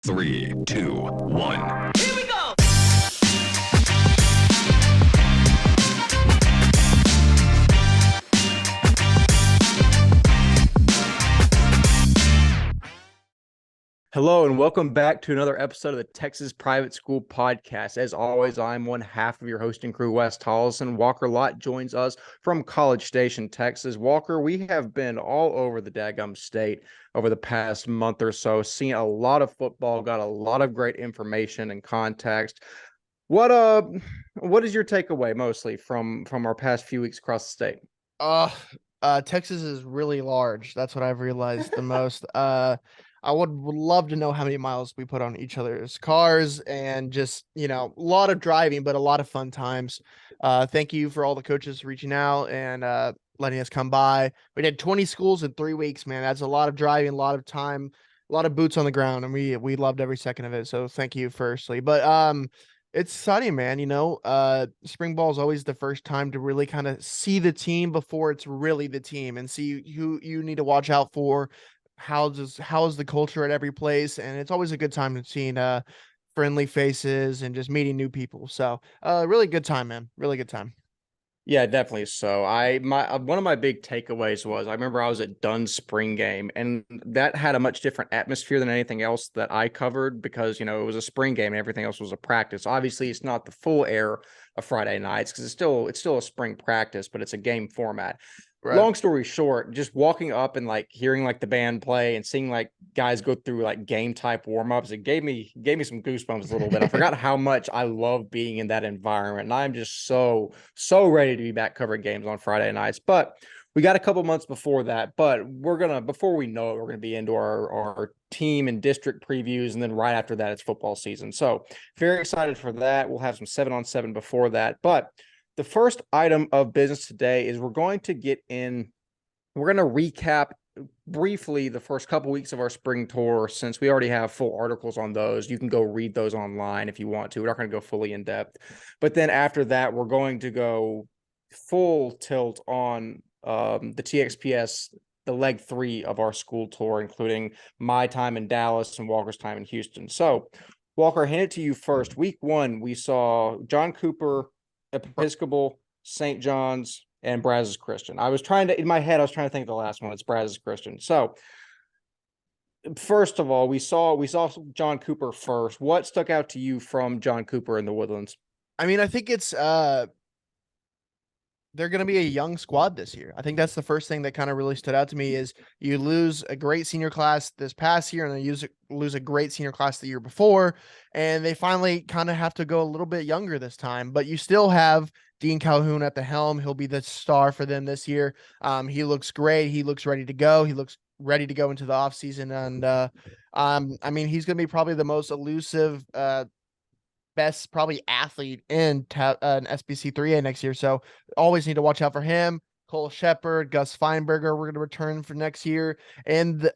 3, 2, 1. Here we go! Hello and welcome back to another episode of the Texas Private School Podcast. As always, I'm one half of your hosting crew, Wes Tolleson. Walker Lott joins us from College Station, Texas. Walker, we have been all over the daggum state over the past month or so, seen a lot of football, got a lot of great information and context. What is your takeaway mostly from our past few weeks across the state? Texas is really large. That's what I've realized the most. I would love to know how many miles we put on each other's cars and just, a lot of driving, but a lot of fun times. Thank you for all the coaches reaching out and letting us come by. We did 20 schools in 3 weeks, man. That's a lot of driving, a lot of time, a lot of boots on the ground, and we loved every second of it. So thank you firstly. But it's exciting, man. Spring ball is always the first time to really kind of see the team before it's really the team and see who you need to watch out for. How is the culture at every place, and it's always a good time to see friendly faces and just meeting new people. So really good time, man. Really good time. Yeah, definitely. So one of my big takeaways was I remember I was at Dunne's spring game, and that had a much different atmosphere than anything else that I covered because, it was a spring game and everything else was a practice. Obviously, it's not the full air of Friday nights because it's still a spring practice, but it's a game format. Right. Long story short, just walking up and hearing the band play and seeing guys go through game type warm-ups, it gave me some goosebumps a little bit. I forgot how much I love being in that environment. And I'm just so ready to be back covering games on Friday nights. But we got a couple months before that, but before we know it, we're gonna be into our team and district previews, and then right after that it's football season. So very excited for that. We'll have some 7-on-7 before that. But the first item of business today is we're going to recap briefly the first couple weeks of our spring tour, since we already have full articles on those. You can go read those online if you want to. We're not going to go fully in depth. But then after that, we're going to go full tilt on the TXPS, the leg 3 of our school tour, including my time in Dallas and Walker's time in Houston. So, Walker, hand it to you first. Week 1, we saw John Cooper, Episcopal, St. John's, and Brazos Christian. In my head, I was trying to think of the last one. It's Brazos Christian. So, first of all, we saw John Cooper first. What stuck out to you from John Cooper in the Woodlands? I mean, I think it's they're going to be a young squad this year. I think that's the first thing that kind of really stood out to me is you lose a great senior class this past year and then lose a great senior class the year before. And they finally kind of have to go a little bit younger this time, but you still have Dean Calhoun at the helm. He'll be the star for them this year. He looks great. He looks ready to go. He looks ready to go into the off season. And I mean, he's going to be probably the most elusive, best probably athlete in an SBC 3A next year. So always need to watch out for him. Cole Shepard, Gus Feinberger, we're going to return for next year. And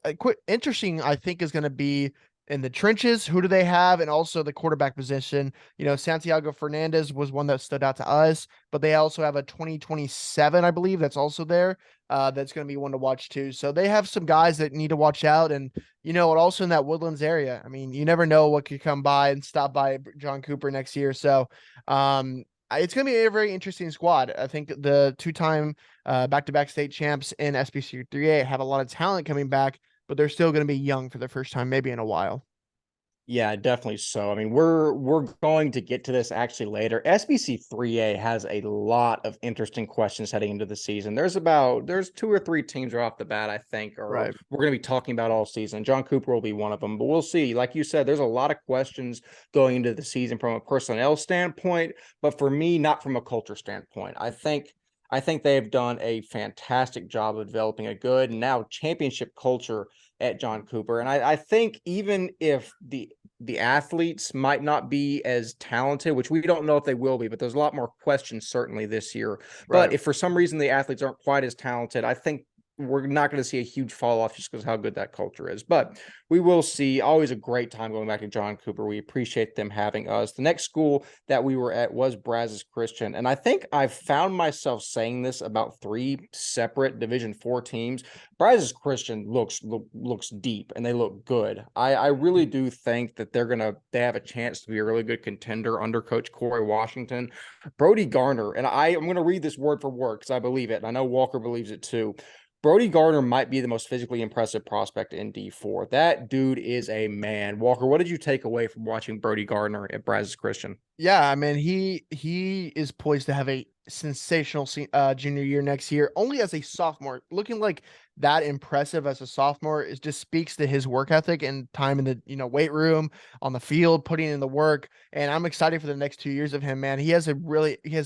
interesting, I think, is going to be in the trenches. Who do they have? And also the quarterback position. Santiago Fernandez was one that stood out to us, but they also have a 2027, I believe, that's also there. That's going to be one to watch too. So they have some guys that need to watch out. And, also in that Woodlands area, I mean, you never know what could come by and stop by John Cooper next year. So it's going to be a very interesting squad. I think the 2-time back-to-back state champs in SBC 3A have a lot of talent coming back, but they're still going to be young for the first time, maybe in a while. Yeah, definitely so. I mean, we're going to get to this actually later. SBC 3A has a lot of interesting questions heading into the season. There's 2 or 3 teams right off the bat, I think, or right, we're going to be talking about all season. John Cooper will be one of them, but we'll see. Like you said, there's a lot of questions going into the season from a personnel standpoint, but for me, not from a culture standpoint. I think they've done a fantastic job of developing a good and now championship culture at John Cooper. And I think even if the athletes might not be as talented, which we don't know if they will be, but there's a lot more questions certainly this year. Right. But if for some reason the athletes aren't quite as talented, I think we're not going to see a huge fall off just because how good that culture is. But we will see. Always a great time going back to John Cooper. We appreciate them having us. The next school that we were at was Brazos Christian. And I think I've found myself saying this about 3 separate Division 4 teams. Brazos Christian looks deep and they look good. I really do think that they have a chance to be a really good contender under Coach Corey Washington. Brody Garner, and I'm going to read this word for word because I believe it, and I know Walker believes it too. Brody Garner might be the most physically impressive prospect in D4. That dude is a man. Walker, what did you take away from watching Brody Garner at Brazos Christian? Yeah, I mean, he is poised to have a sensational junior year next year, only as a sophomore. Looking like that impressive as a sophomore is just speaks to his work ethic and time in the weight room, on the field, putting in the work. And I'm excited for the next 2 years of him, man. He has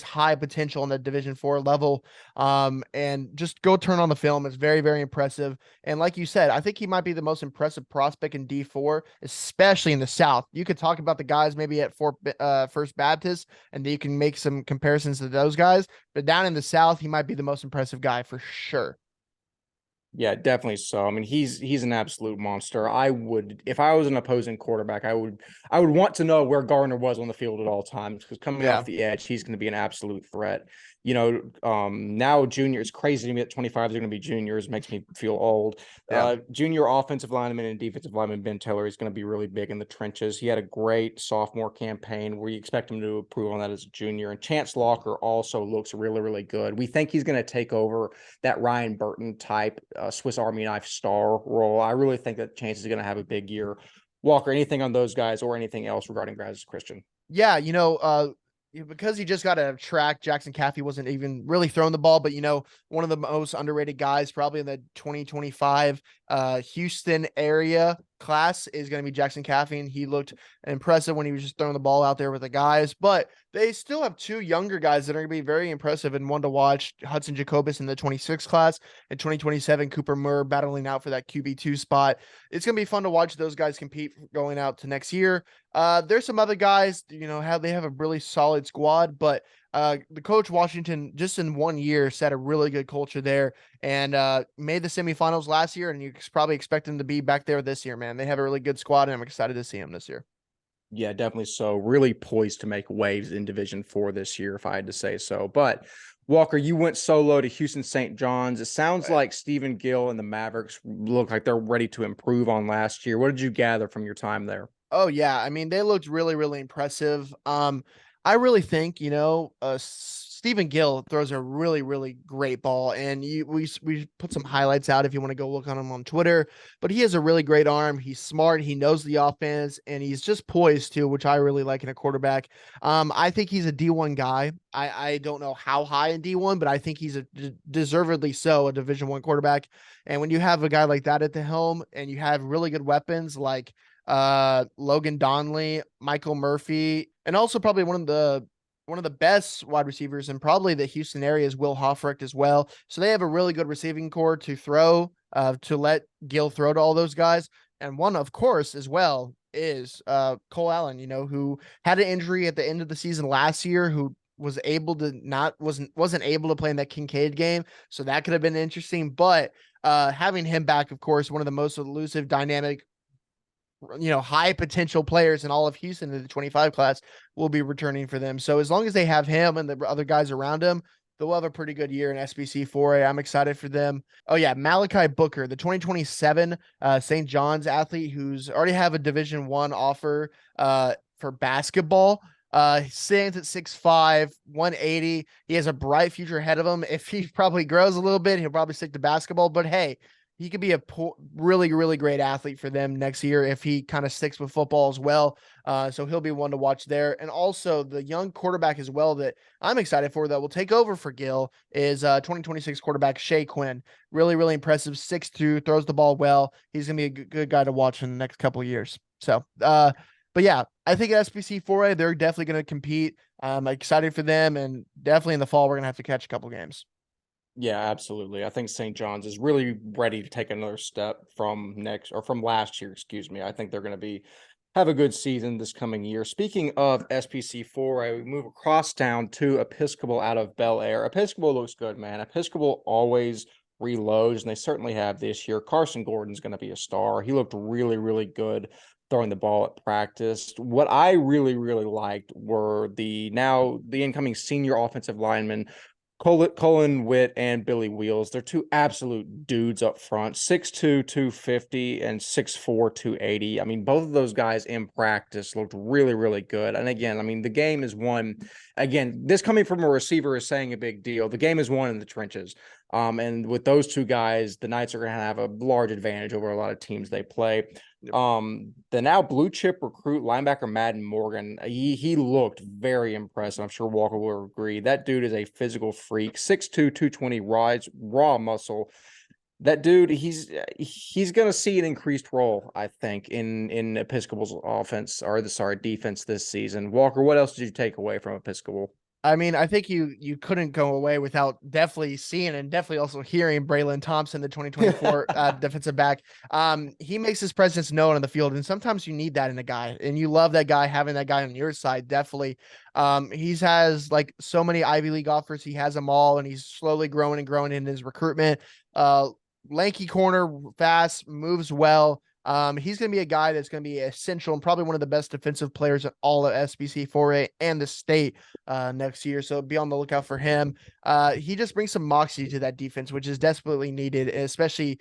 high potential on the Division 4 level. And just go turn on the film. It's very, very impressive. And like you said, I think he might be the most impressive prospect in D4, especially in the South. You could talk about the guys maybe at First Baptist, and you can make some comparisons to those guys. But down in the South, he might be the most impressive guy for sure. Yeah, definitely so. I mean, he's an absolute monster. If I was an opposing quarterback, I would want to know where Gardner was on the field at all times, because coming off the edge, he's going to be an absolute threat. Now junior, it's crazy to me that 25 are going to be juniors. Makes me feel old. Yeah. Junior offensive lineman and defensive lineman Ben Taylor is going to be really big in the trenches. He had a great sophomore campaign where you expect him to improve on that as a junior. And Chance Locker also looks really, really good. We think he's going to take over that Ryan Burton type Swiss Army knife star role. I really think that Chance is going to have a big year. Walker, anything on those guys or anything else regarding Brazos Christian? Yeah, because he just got a track, Jackson Caffey wasn't even really throwing the ball, but one of the most underrated guys probably in the 2025 Houston area class is going to be Jackson Caffey, and he looked impressive when he was just throwing the ball out there with the guys. But they still have 2 younger guys that are going to be very impressive and one to watch: Hudson Jacobus in the 26 class, and 2027 Cooper Murr battling out for that QB2 spot. It's going to be fun to watch those guys compete going out to next year. There's some other guys, how they have a really solid squad, but the Coach Washington just in 1 year set a really good culture there and made the semifinals last year, and you probably expect them to be back there this year, man. They have a really good squad, and I'm excited to see them this year. Yeah, definitely so. Really poised to make waves in Division 4 this year, if I had to say so. But Walker, you went solo to Houston St. John's. It sounds like Stephen Gill and the Mavericks look like they're ready to improve on last year. What did you gather from your time there? Oh yeah, I mean, they looked really, really impressive. I really think Stephen Gill throws a really, really great ball, and we put some highlights out if you want to go look on him on Twitter. But he has a really great arm. He's smart. He knows the offense, and he's just poised too, which I really like in a quarterback. I think he's a D1 guy. I don't know how high in D1, but I think he's deservedly so a Division 1 quarterback. And when you have a guy like that at the helm, and you have really good weapons like Logan Donley, Michael Murphy, and also probably one of the best wide receivers in probably the Houston area is Will Hoffrecht as well. So they have a really good receiving core to throw, to let Gill throw to all those guys. And one, of course, as well is Cole Allen, who had an injury at the end of the season last year, who wasn't able to play in that Kincaid game. So that could have been interesting. But having him back, of course, one of the most elusive, dynamic, high potential players in all of Houston in the 25 class will be returning for them. So as long as they have him and the other guys around him, they'll have a pretty good year in SBC 4A. I'm excited for them. Oh yeah, Malachi Booker, the 2027 St. John's athlete who's already have a Division 1 offer for basketball. Stands at 6'5", 180. He has a bright future ahead of him. If he probably grows a little bit, he'll probably stick to basketball, but hey, he could be a really, really great athlete for them next year if he kind of sticks with football as well. So he'll be one to watch there. And also the young quarterback as well that I'm excited for that will take over for Gill is 2026 quarterback Shea Quinn. Really, really impressive. 6'2", throws the ball well. He's going to be a good guy to watch in the next couple of years. So, but yeah, I think at SBC 4A, they're definitely going to compete. I'm excited for them. And definitely in the fall, we're going to have to catch a couple games. Yeah, absolutely. I think St. John's is really ready to take another step from last year, excuse me. I think they're going to have a good season this coming year. Speaking of SPC 4A, we move across town to Episcopal out of Bellaire. Episcopal looks good, man. Episcopal always reloads, and they certainly have this year. Carson Gordon's going to be a star. He looked really, really good throwing the ball at practice. What I really, really liked were the incoming senior offensive linemen, Colin Witt and Billy Wheels. They're two absolute dudes up front, 6'2", 250, and 6'4", 280. I mean, both of those guys in practice looked really, really good. And again, I mean, the game is won. Again, this coming from a receiver is saying a big deal. The game is won in the trenches. And with those two guys, the Knights are going to have a large advantage over a lot of teams they play. The now blue chip recruit linebacker Madden Morgan, he looked very impressive. I'm sure Walker will agree. That dude is a physical freak, 6'2", 220 raw muscle. That dude, he's going to see an increased role, I think, in Episcopal's defense this season. Walker, what else did you take away from Episcopal? I mean, I think you couldn't go away without definitely seeing and definitely also hearing Braylon Thompson, the 2024 defensive back. He makes his presence known on the field, and sometimes you need that in a guy, and you love that guy, having that guy on your side. Definitely. He has like so many Ivy League offers. He has them all, and he's slowly growing in his recruitment. Lanky corner, fast, moves well. He's going to be a guy that's going to be essential and probably one of the best defensive players in all of SBC 4A and the state next year. So be on the lookout for him. He just brings some moxie to that defense, which is desperately needed, especially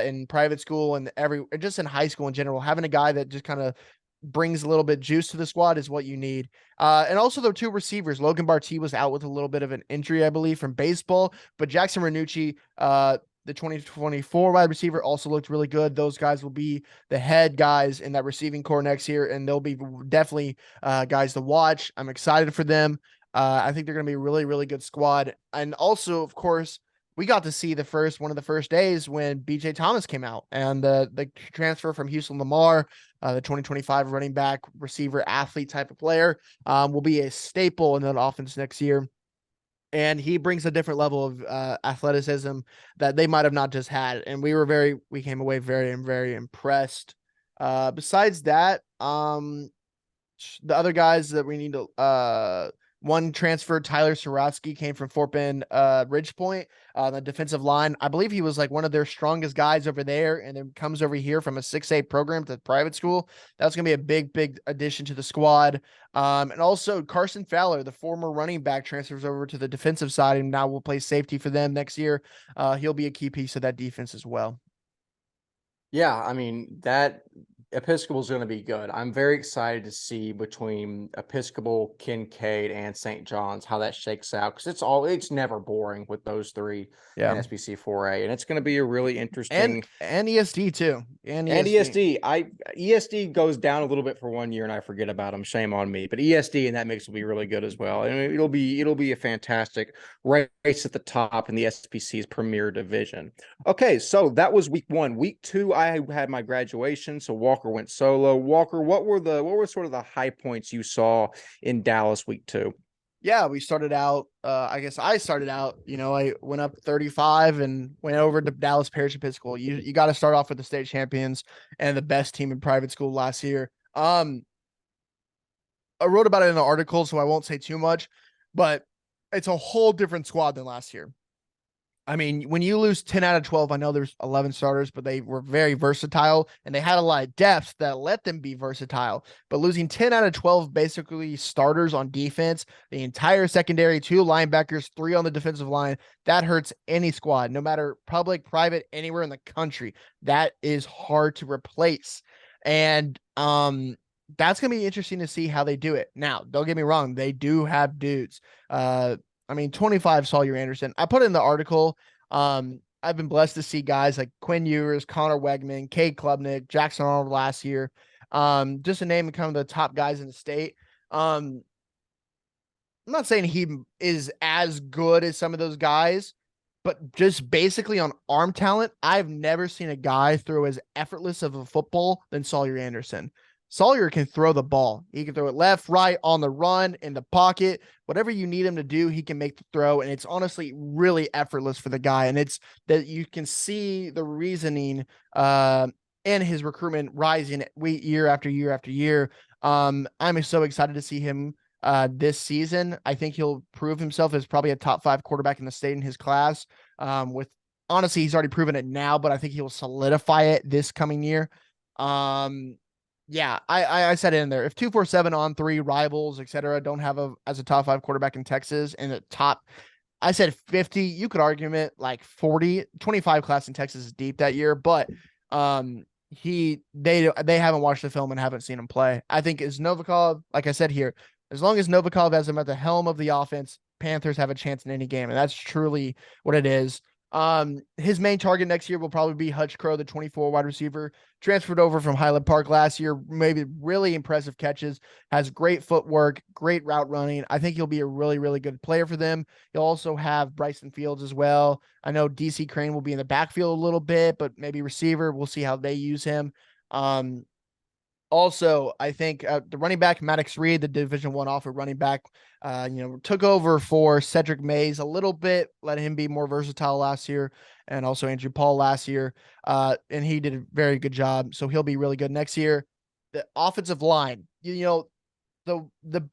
in private school and just in high school in general. Having a guy that just kind of brings a little bit juice to the squad is what you need. And also the two receivers, Logan Barty was out with a little bit of an injury, I believe, from baseball, but Jackson Renucci, the 2024 wide receiver, also looked really good. Those guys will be the head guys in that receiving core next year, and they'll be definitely guys to watch. I'm excited for them. I think they're going to be a really, really good squad. And also, of course, we got to see one of the first days when BJ Thomas came out, and the transfer from Houston Lamar, the 2025 running back, receiver, athlete type of player, will be a staple in that offense next year. And he brings a different level of athleticism that they might have not just had. And we came away very, very impressed. Besides that, the other guys that we need to, one transfer, Tyler Sorotsky, came from Fort Bend, Ridge Point, the defensive line. I believe he was like one of their strongest guys over there, and then comes over here from a 6A program to private school. That's going to be a big, big addition to the squad. And also Carson Fowler, the former running back, transfers over to the defensive side and now will play safety for them next year. He'll be a key piece of that defense as well. Yeah, I mean, that Episcopal is going to be good. I'm very excited to see between Episcopal, Kincaid, and St. John's how that shakes out, because it's never boring with those three in SBC 4A, and it's going to be a really interesting and ESD too. And ESD goes down a little bit for 1 year and I forget about them. Shame on me. But ESD in that mix will be really good as well. And it'll be a fantastic race at the top in the SBC's premier division. Okay, so that was week 1. Week 2, I had my graduation, so Walker went solo. Walker, what were sort of the high points you saw in Dallas week 2? Yeah, we started out, I guess I started out, I went up 35 and went over to Dallas Parish Episcopal. You got to start off with the state champions and the best team in private school last year. I wrote about it in an article, so I won't say too much, but it's a whole different squad than last year. I mean, when you lose 10 out of 12, I know there's 11 starters, but they were very versatile and they had a lot of depth that let them be versatile. But losing 10 out of 12 basically starters on defense, the entire secondary, 2 linebackers, 3 on the defensive line, that hurts any squad, no matter public, private, anywhere in the country. That is hard to replace. And that's going to be interesting to see how they do it. Now, don't get me wrong, they do have dudes. 25 Sawyer Anderson. I put in the article. I've been blessed to see guys like Quinn Ewers, Connor Wegman, Cade Klubnik, Jackson Arnold last year. Just to name kind of the top guys in the state. I'm not saying he is as good as some of those guys, but just basically on arm talent, I've never seen a guy throw as effortless of a football than Sawyer Anderson. Sawyer can throw the ball. He can throw it left, right, on the run, in the pocket. Whatever you need him to do, he can make the throw. And it's honestly really effortless for the guy. And it's that you can see the reasoning in his recruitment rising year after year after year. I'm so excited to see him this season. I think he'll prove himself as probably a top 5 quarterback in the state in his class with honestly, he's already proven it now, but I think he will solidify it this coming year. Yeah, I said it in there. If 247 on 3 rivals, etc., don't have as a top 5 quarterback in Texas and the top, I said 50. You could argue it like 40, 25 class in Texas is deep that year, but they haven't watched the film and haven't seen him play. I think is Novikov, like I said here, as long as Novikov has him at the helm of the offense, Panthers have a chance in any game, and that's truly what it is. His main target next year will probably be Hutch Crow, the 24 wide receiver, transferred over from Highland Park last year, maybe really impressive catches, has great footwork, great route running. I think he'll be a really, really good player for them. You'll also have Bryson Fields as well. I know DC Crane will be in the backfield a little bit, but maybe receiver. We'll see how they use him. Also, I think the running back, Maddox Reed, the Division I offer running back, took over for Cedric Mays a little bit, let him be more versatile last year, and also Andrew Paul last year. And he did a very good job. So he'll be really good next year. The offensive line, the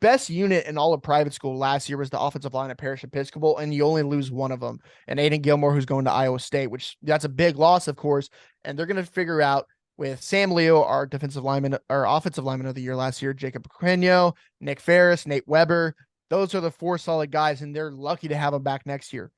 best unit in all of private school last year was the offensive line at Parish Episcopal, and you only lose one of them. And Aiden Gilmore, who's going to Iowa State, which that's a big loss, of course. And they're going to figure out with Sam Leo, our offensive lineman of the year last year, Jacob Pequeno, Nick Ferris, Nate Weber. Those are the 4 solid guys, and they're lucky to have them back next year.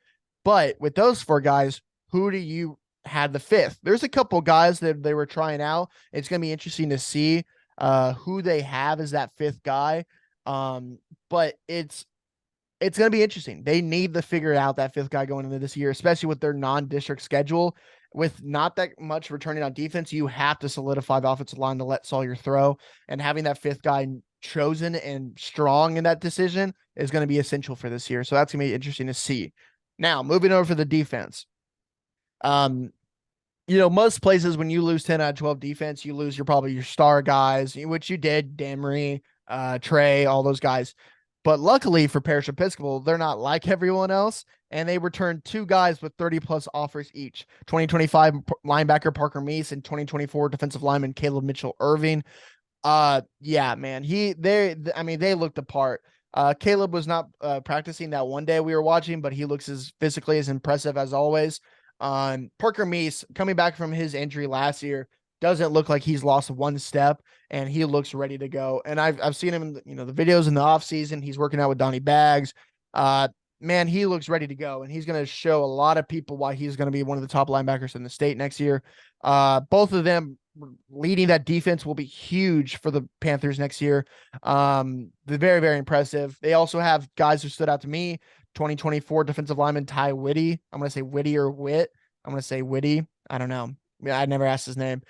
But with those 4 guys, who do you have the 5th? There's a couple guys that they were trying out. It's going to be interesting to see who they have as that 5th guy. But it's going to be interesting. They need to figure out that 5th guy going into this year, especially with their non-district schedule. With not that much returning on defense, you have to solidify the offensive line to let Sawyer throw. And having that 5th guy chosen and strong in that decision is going to be essential for this year. So that's going to be interesting to see. Now, moving over to the defense. Most places when you lose 10 out of 12 defense, you lose probably your star guys, which you did, Damery, Trey, all those guys. But luckily for Parish Episcopal, they're not like everyone else, and they returned 2 guys with 30-plus offers each. 2025 linebacker Parker Meese and 2024 defensive lineman Caleb Mitchell-Irving. Yeah, man, they looked the part. Caleb was not practicing that one day we were watching, but he looks as physically as impressive as always. Parker Meese, coming back from his injury last year, doesn't look like he's lost one step, and he looks ready to go. And I've seen him in the videos in the off season. He's working out with Donnie Baggs. Man, he looks ready to go, and he's going to show a lot of people why he's going to be one of the top linebackers in the state next year. Both of them leading that defense will be huge for the Panthers next year. They're very, very impressive. They also have guys who stood out to me. 2024 defensive lineman Ty Whitty. I'm going to say Whitty or Witt. I'm going to say Whitty. I don't know. I never asked his name.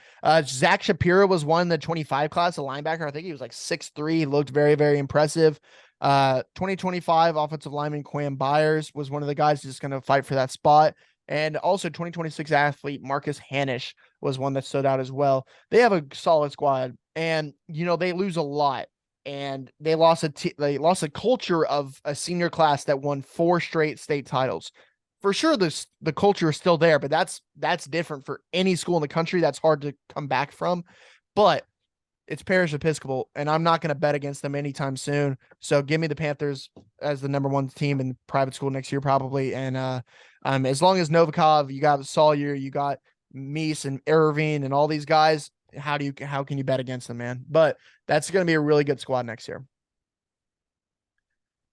Zach Shapiro was one in the 25 class, a linebacker. I think he was like 6'3". He looked very, very impressive. 2025 offensive lineman Quam Byers was one of the guys just going to fight for that spot. And also 2026 athlete Marcus Hanish was one that stood out as well. They have a solid squad, and they lose a lot. And they lost a culture of a senior class that won 4 straight state titles. For sure, the culture is still there, but that's different for any school in the country. That's hard to come back from. But it's Parish Episcopal, and I'm not going to bet against them anytime soon. So give me the Panthers as the number 1 team in private school next year, probably. And as long as Novikov, you got Sawyer, you got Meese and Irving and all these guys, how can you bet against them, man? But that's going to be a really good squad next year.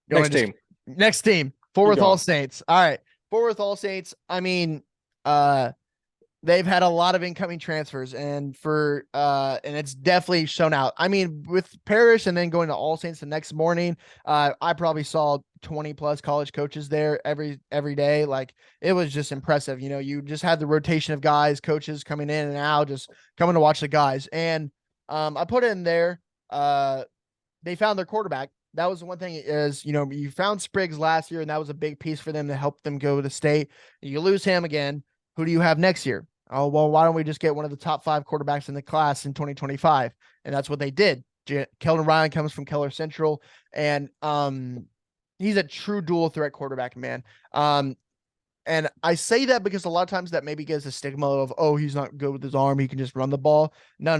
Next team, Fort Worth All Saints. All right. Fort Worth All Saints, I mean, they've had a lot of incoming transfers, and it's definitely shown out. I mean, with Parish and then going to All Saints the next morning, I probably saw 20+ college coaches there every day. Like, it was just impressive. You just had the rotation of guys, coaches coming in and out, just coming to watch the guys. And I put it in there. They found their quarterback. That was the one thing is, you found Spriggs last year, and that was a big piece for them to help them go to state. You lose him again. Who do you have next year? Oh, well, why don't we just get one of the top 5 quarterbacks in the class in 2025? And that's what they did. Keldon Ryan comes from Keller Central, and he's a true dual threat quarterback, man. And I say that because a lot of times that maybe gets a stigma of, oh, he's not good with his arm, he can just run the ball. No.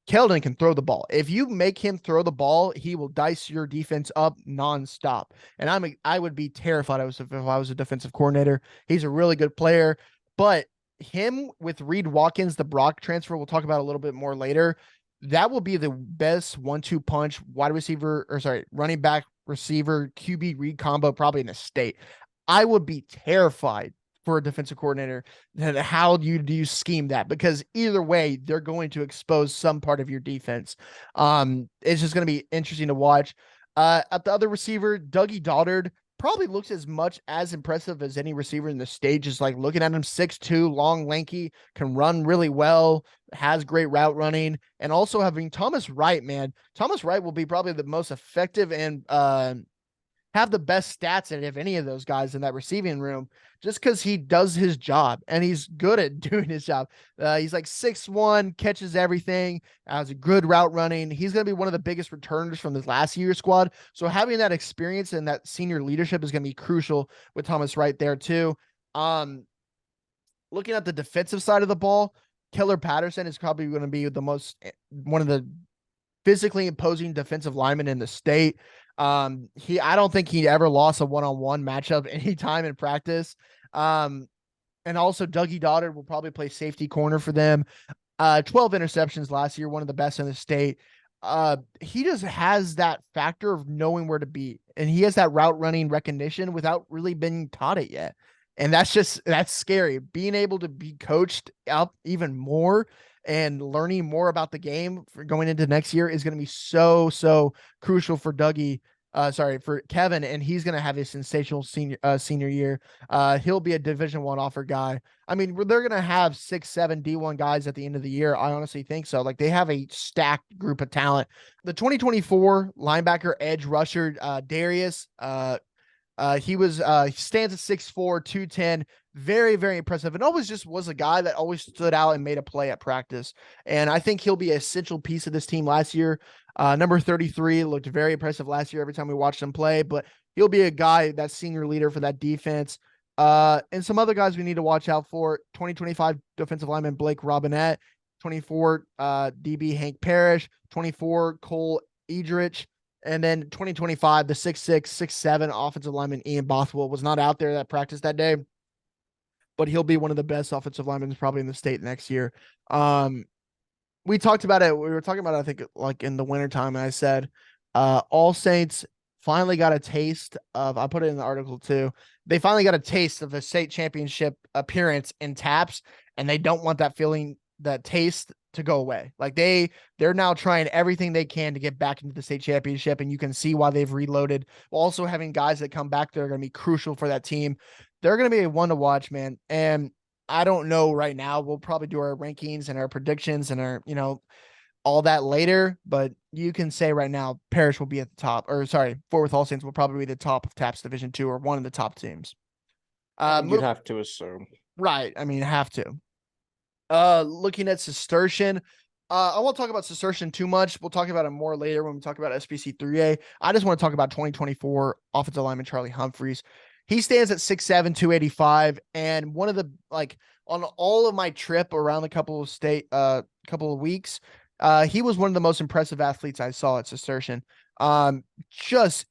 Keldon can throw the ball. If you make him throw the ball, he will dice your defense up nonstop. And I would be terrified if I was a defensive coordinator. He's a really good player. But him with Reed Watkins, the Brock transfer, we'll talk about a little bit more later. That will be the best 1-2 punch running back, receiver, QB read combo probably in the state. I would be terrified for a defensive coordinator that how do you scheme that, because either way they're going to expose some part of your defense. It's just going to be interesting to watch. At the other receiver, Dougie Doddard probably looks as much as impressive as any receiver in the stage. Just like looking at him, 6'2", long, lanky, can run really well, has great route running, and also having Thomas Wright, man. Thomas Wright will be probably the most effective and have the best stats out of any of those guys in that receiving room, just because he does his job and he's good at doing his job. He's like 6'1", catches everything, has a good route running. He's going to be one of the biggest returners from this last year's squad. So having that experience and that senior leadership is going to be crucial with Thomas Wright there too. Looking at the defensive side of the ball, Keller Patterson is probably going to be one of the physically imposing defensive linemen in the state. I don't think he ever lost a one-on-one matchup anytime in practice. And also Dougie Doddard will probably play safety corner for them. 12 interceptions last year, one of the best in the state. He just has that factor of knowing where to be, and he has that route running recognition without really being taught it yet. And that's scary. Being able to be coached up even more and learning more about the game for going into next year is going to be so crucial for for Kevin, and he's going to have a sensational senior year. He'll be a Division I offer guy. I mean, they're going to have 6-7 D1 guys at the end of the year. I honestly think so. Like, they have a stacked group of talent. The 2024 linebacker edge rusher, Darius, he stands at 6'4", 210, very, very impressive. And always just was a guy that always stood out and made a play at practice. And I think he'll be an essential piece of this team last year. Number 33 looked very impressive last year every time we watched him play, but he'll be a guy that's senior leader for that defense. And some other guys we need to watch out for: 2025 defensive lineman Blake Robinette, 24 DB Hank Parrish, 24 Cole Edrich. And then 2025, the 6'6", 6'7" offensive lineman Ian Bothwell was not out there that practice that day, but he'll be one of the best offensive linemen probably in the state next year. We talked about it. We were talking about it, I think, like in the wintertime, and I said All Saints finally got a taste of, I put it in the article too, they finally got a taste of the state championship appearance in TAPS, and they don't want that feeling, that taste, to go away. Like they're now trying everything they can to get back into the state championship, and you can see why they've reloaded. Also having guys that come back that are going to be crucial for that team. They're going to be a one to watch, man. And I don't know right now. We'll probably do our rankings and our predictions and our, all that later, but you can say right now, Parish will be at the top, Fort Worth All Saints will probably be the top of TAPS Division II, or one of the top teams. You'd have to assume. Right. I mean, have to. Looking at Cistercian, I won't talk about Cistercian too much. We'll talk about it more later when we talk about SBC 3A. I just want to talk about 2024 offensive lineman Charlie Humphreys. He stands at 6'7", 285, and one of the, on all of my trip around the couple of weeks, he was one of the most impressive athletes I saw at Cistercian. Just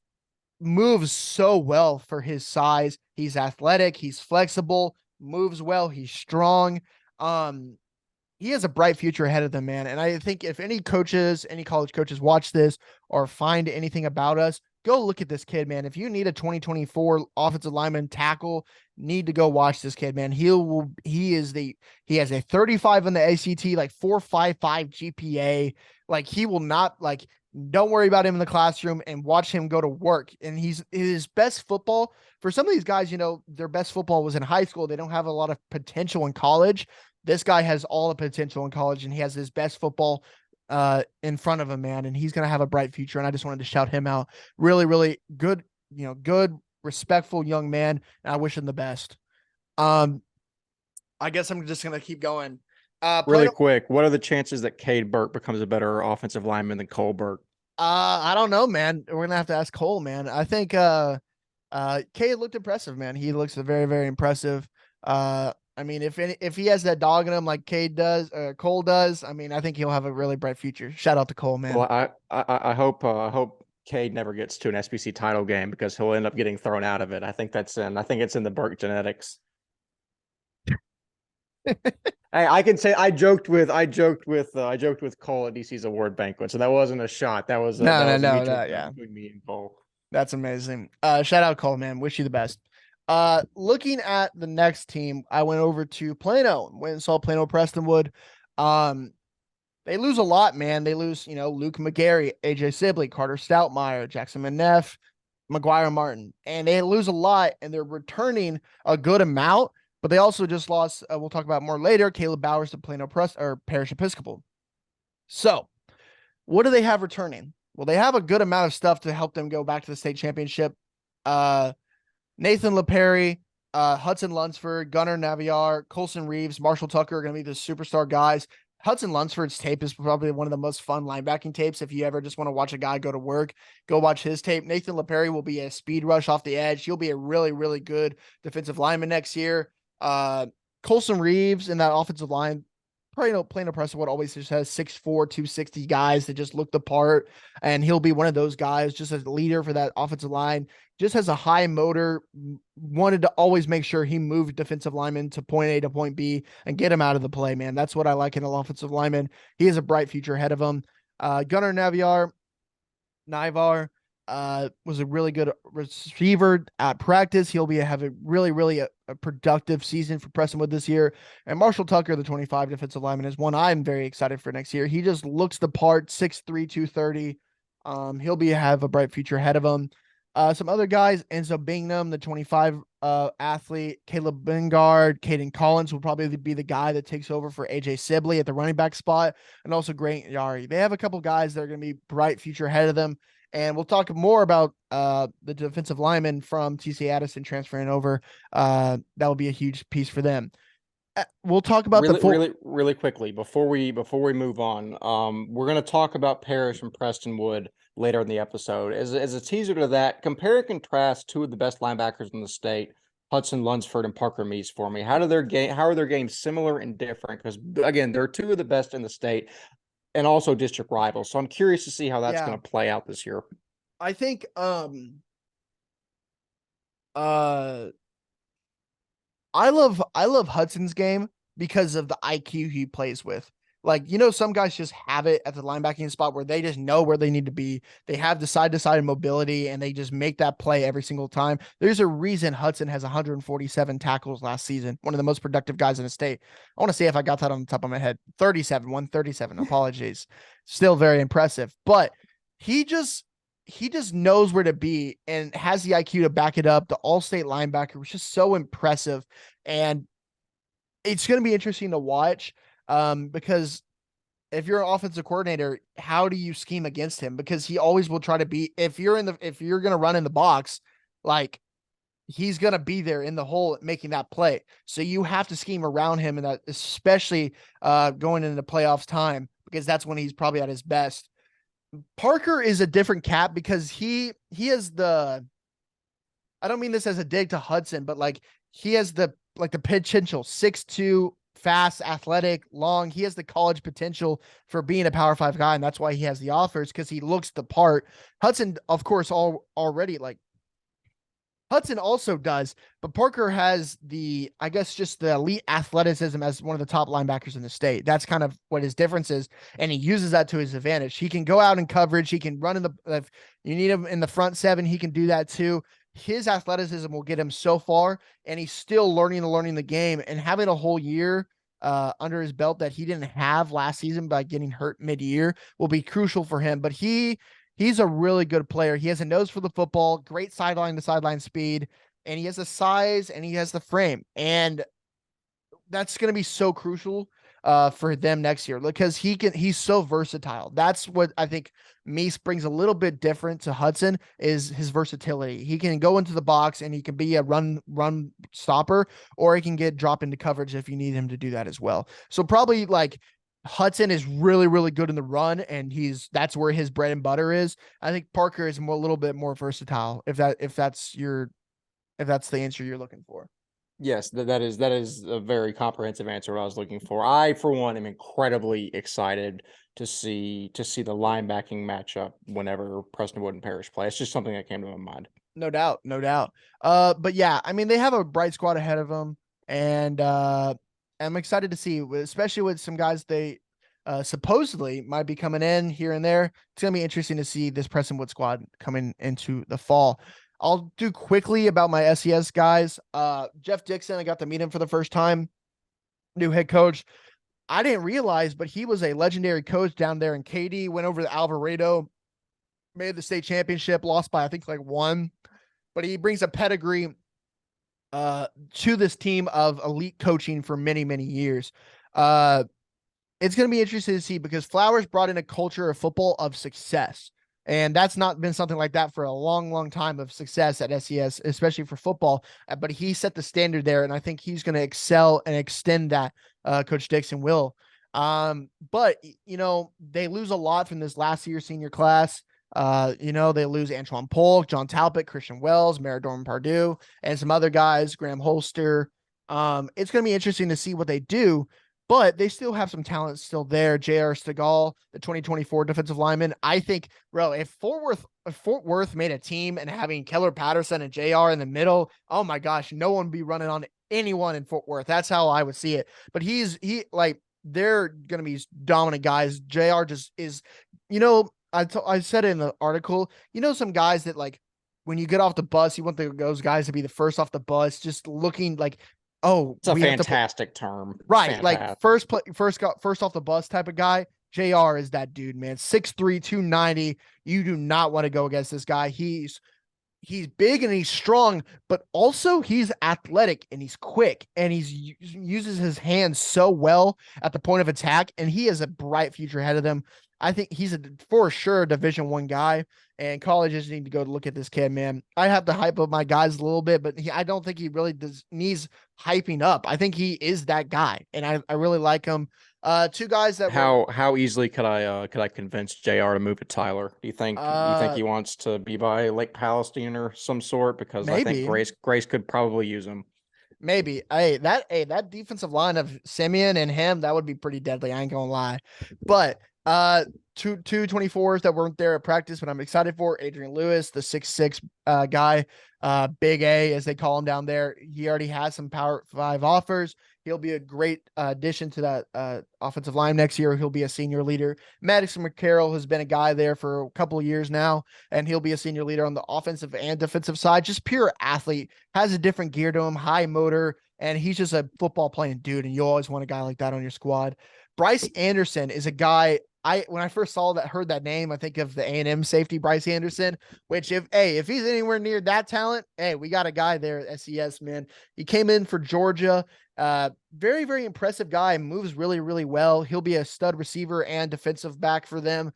moves so well for his size. He's athletic, he's flexible, moves well, he's strong. He has a bright future ahead of them, man. And I think if any college coaches watch this or find anything about us, go look at this kid, man. If you need a 2024 offensive lineman tackle, need to go watch this kid, man. He has a 35 on the ACT, like 4.55 GPA. Like, he will not, don't worry about him in the classroom and watch him go to work. And his best football, for some of these guys, their best football was in high school. They don't have a lot of potential in college. This guy has all the potential in college, and he has his best football in front of him, man. And he's going to have a bright future. And I just wanted to shout him out. Really, really good, good, respectful young man. And I wish him the best. I guess I'm just going to keep going. Really quick, what are the chances that Cade Burke becomes a better offensive lineman than Cole Burke? I don't know, man. We're gonna have to ask Cole, man. I think Cade looked impressive, man. He looks very, very impressive. I mean, if he has that dog in him like Cole does, I mean, I think he'll have a really bright future. Shout out to Cole, man. Well, I hope Cade never gets to an SBC title game, because he'll end up getting thrown out of it. I think it's in the Burke genetics. I can say I joked with Cole at DC's award banquet, so that wasn't a shot. That was a mutual joke Yeah. between me and Cole. That's amazing. Shout out Cole, man. Wish you the best. Looking at the next team, I went over to Plano, went and saw Plano Prestonwood. They lose a lot, man. They lose, Luke McGarry, AJ Sibley, Carter Stoutmeyer, Jackson Manef, McGuire Martin, and they lose a lot, and they're returning a good amount, but they also just lost, we'll talk about more later, Caleb Bowers to Parish Episcopal. So what do they have returning? Well, they have a good amount of stuff to help them go back to the state championship. Nathan LePerry, Hudson Lunsford, Gunnar Naviar, Colson Reeves, Marshall Tucker are going to be the superstar guys. Hudson Lunsford's tape is probably one of the most fun linebacking tapes. If you ever just want to watch a guy go to work, go watch his tape. Nathan LePerry will be a speed rush off the edge. He'll be a really, really good defensive lineman next year. Colson Reeves in that offensive line, Plano Prestonwood always just has 6'4", 260 guys that just look the part, and he'll be one of those guys, just as a leader for that offensive line. Just has a high motor, wanted to always make sure he moved defensive linemen to point A to point B and get him out of the play, man. That's what I like in an offensive lineman. He has a bright future ahead of him. Gunnar Naviar was a really good receiver at practice. He'll have a really, really a productive season for Prestonwood this year. And Marshall Tucker, the 25 defensive lineman, is one I'm very excited for next year. He just looks the part, 6'3", 230. He'll have a bright future ahead of him. Some other guys, Enzo Bingham, the 25 athlete, Caleb Bingard, Caden Collins will probably be the guy that takes over for AJ Sibley at the running back spot, and also Grant Yari. They have a couple guys that are going to be bright future ahead of them. And we'll talk more about the defensive lineman from TC Addison transferring over. That will be a huge piece for them. We'll talk about really quickly before we move on. We're going to talk about Parish and Prestonwood later in the episode. As a teaser to that, compare and contrast two of the best linebackers in the state, Hudson Lunsford and Parker Meese, for me. How are their games similar and different? Because again, they're two of the best in the state, and also district rivals. So I'm curious to see how that's going to play out this year. I think I love Hudson's game because of the IQ he plays with. Like, some guys just have it at the linebacking spot where they just know where they need to be. They have the side-to-side mobility, and they just make that play every single time. There's a reason Hudson has 147 tackles last season, one of the most productive guys in the state. I want to see if I got that on the top of my head. 137. Apologies. Still very impressive. But he just knows where to be and has the IQ to back it up. The all-state linebacker was just so impressive. And it's going to be interesting to watch. Because if you're an offensive coordinator, how do you scheme against him? Because he always will try to be, if you're going to run in the box, like, he's going to be there in the hole making that play. So you have to scheme around him, and that, especially going into the playoffs time, because that's when he's probably at his best. Parker is a different cat because he has I don't mean this as a dig to Hudson, but like, he has the potential 6'2", fast, athletic, long. He has the college potential for being a Power 5 guy, and that's why he has the offers, because he looks the part. Hudson, of course, already Hudson also does, but Parker has just the elite athleticism as one of the top linebackers in the state. That's kind of what his difference is, and he uses that to his advantage. He can go out in coverage. He can run if you need him in the front seven, he can do that too. His athleticism will get him so far, and he's still learning the game, and having a whole year under his belt that he didn't have last season by getting hurt mid-year will be crucial for him. But he's a really good player. He has a nose for the football, great sideline to sideline speed, and he has the size and he has the frame. And that's going to be so crucial for them next year, because he's so versatile. That's what I think Meese brings a little bit different to Hudson, is his versatility. He can go into the box and he can be a run stopper, or he can drop into coverage if you need him to do that as well. So probably Hudson is really, really good in the run, and that's where his bread and butter is. I think Parker is a little bit more versatile, if that's the answer you're looking for. Yes, that is a very comprehensive answer what I was looking for. I, for one, am incredibly excited to see the linebacking matchup whenever Prestonwood and Parish play. It's just something that came to my mind. No doubt. But yeah, I mean, they have a bright squad ahead of them, and I'm excited to see, especially with some guys they supposedly might be coming in here and there. It's going to be interesting to see this Prestonwood squad coming into the fall. I'll do quickly about my SES guys. Jeff Dixon, I got to meet him for the first time. New head coach. I didn't realize, but he was a legendary coach down there in Katy, went over to Alvarado, made the state championship, lost by, I think, like 1. But he brings a pedigree to this team of elite coaching for many, many years. It's going to be interesting to see because Flowers brought in a culture of football of success. And that's not been something like that for a long, long time of success at SES, especially for football. But he set the standard there, and I think he's going to excel and extend that. Coach Dixon will. But, they lose a lot from this last year's senior class. They lose Antoine Polk, John Talbot, Christian Wells, Maradorm Pardue, and some other guys, Graham Holster. It's going to be interesting to see what they do. But they still have some talent still there. J.R. Stegall, the 2024 defensive lineman. I think, bro, if Fort Worth made a team and having Keller Patterson and J.R. in the middle, oh my gosh, no one would be running on anyone in Fort Worth. That's how I would see it. But they're going to be dominant guys. J.R. just is, I said it in the article, some guys that when you get off the bus, you want those guys to be the first off the bus, just looking like, oh, it's a fantastic term. Right. Fantastic. Like first off the bus type of guy. JR is that dude, man. 6'3", 290. You do not want to go against this guy. He's big and he's strong, but also he's athletic and he's quick and he uses his hands so well at the point of attack. And he has a bright future ahead of him. I think he's for sure Division I guy, and colleges need to go look at this kid, man. I have to hype up my guys a little bit, but I don't think he really needs hyping up. I think he is that guy, and I really like him. 2 guys that how easily could I convince JR to move to Tyler? Do you think he wants to be by Lake Palestine or some sort? Because maybe. I think Grace could probably use him. Maybe. That defensive line of Simeon and him, that would be pretty deadly. I ain't gonna lie. But two 24s that weren't there at practice, but I'm excited for Adrian Lewis, the 6'6" guy, Big A as they call him down there. He already has some Power 5 offers. He'll be a great addition to that offensive line next year. He'll be a senior leader. Madison McCarroll has been a guy there for a couple of years now, and he'll be a senior leader on the offensive and defensive side. Just pure athlete, has a different gear to him, high motor, and he's just a football playing dude, and you always want a guy like that on your squad. Bryce Anderson is a guy when I first heard that name, I think of the A&M safety, Bryce Anderson, which if he's anywhere near that talent, hey, we got a guy there at SES, man. He came in for Georgia. Very, very impressive guy, moves really, really well. He'll be a stud receiver and defensive back for them.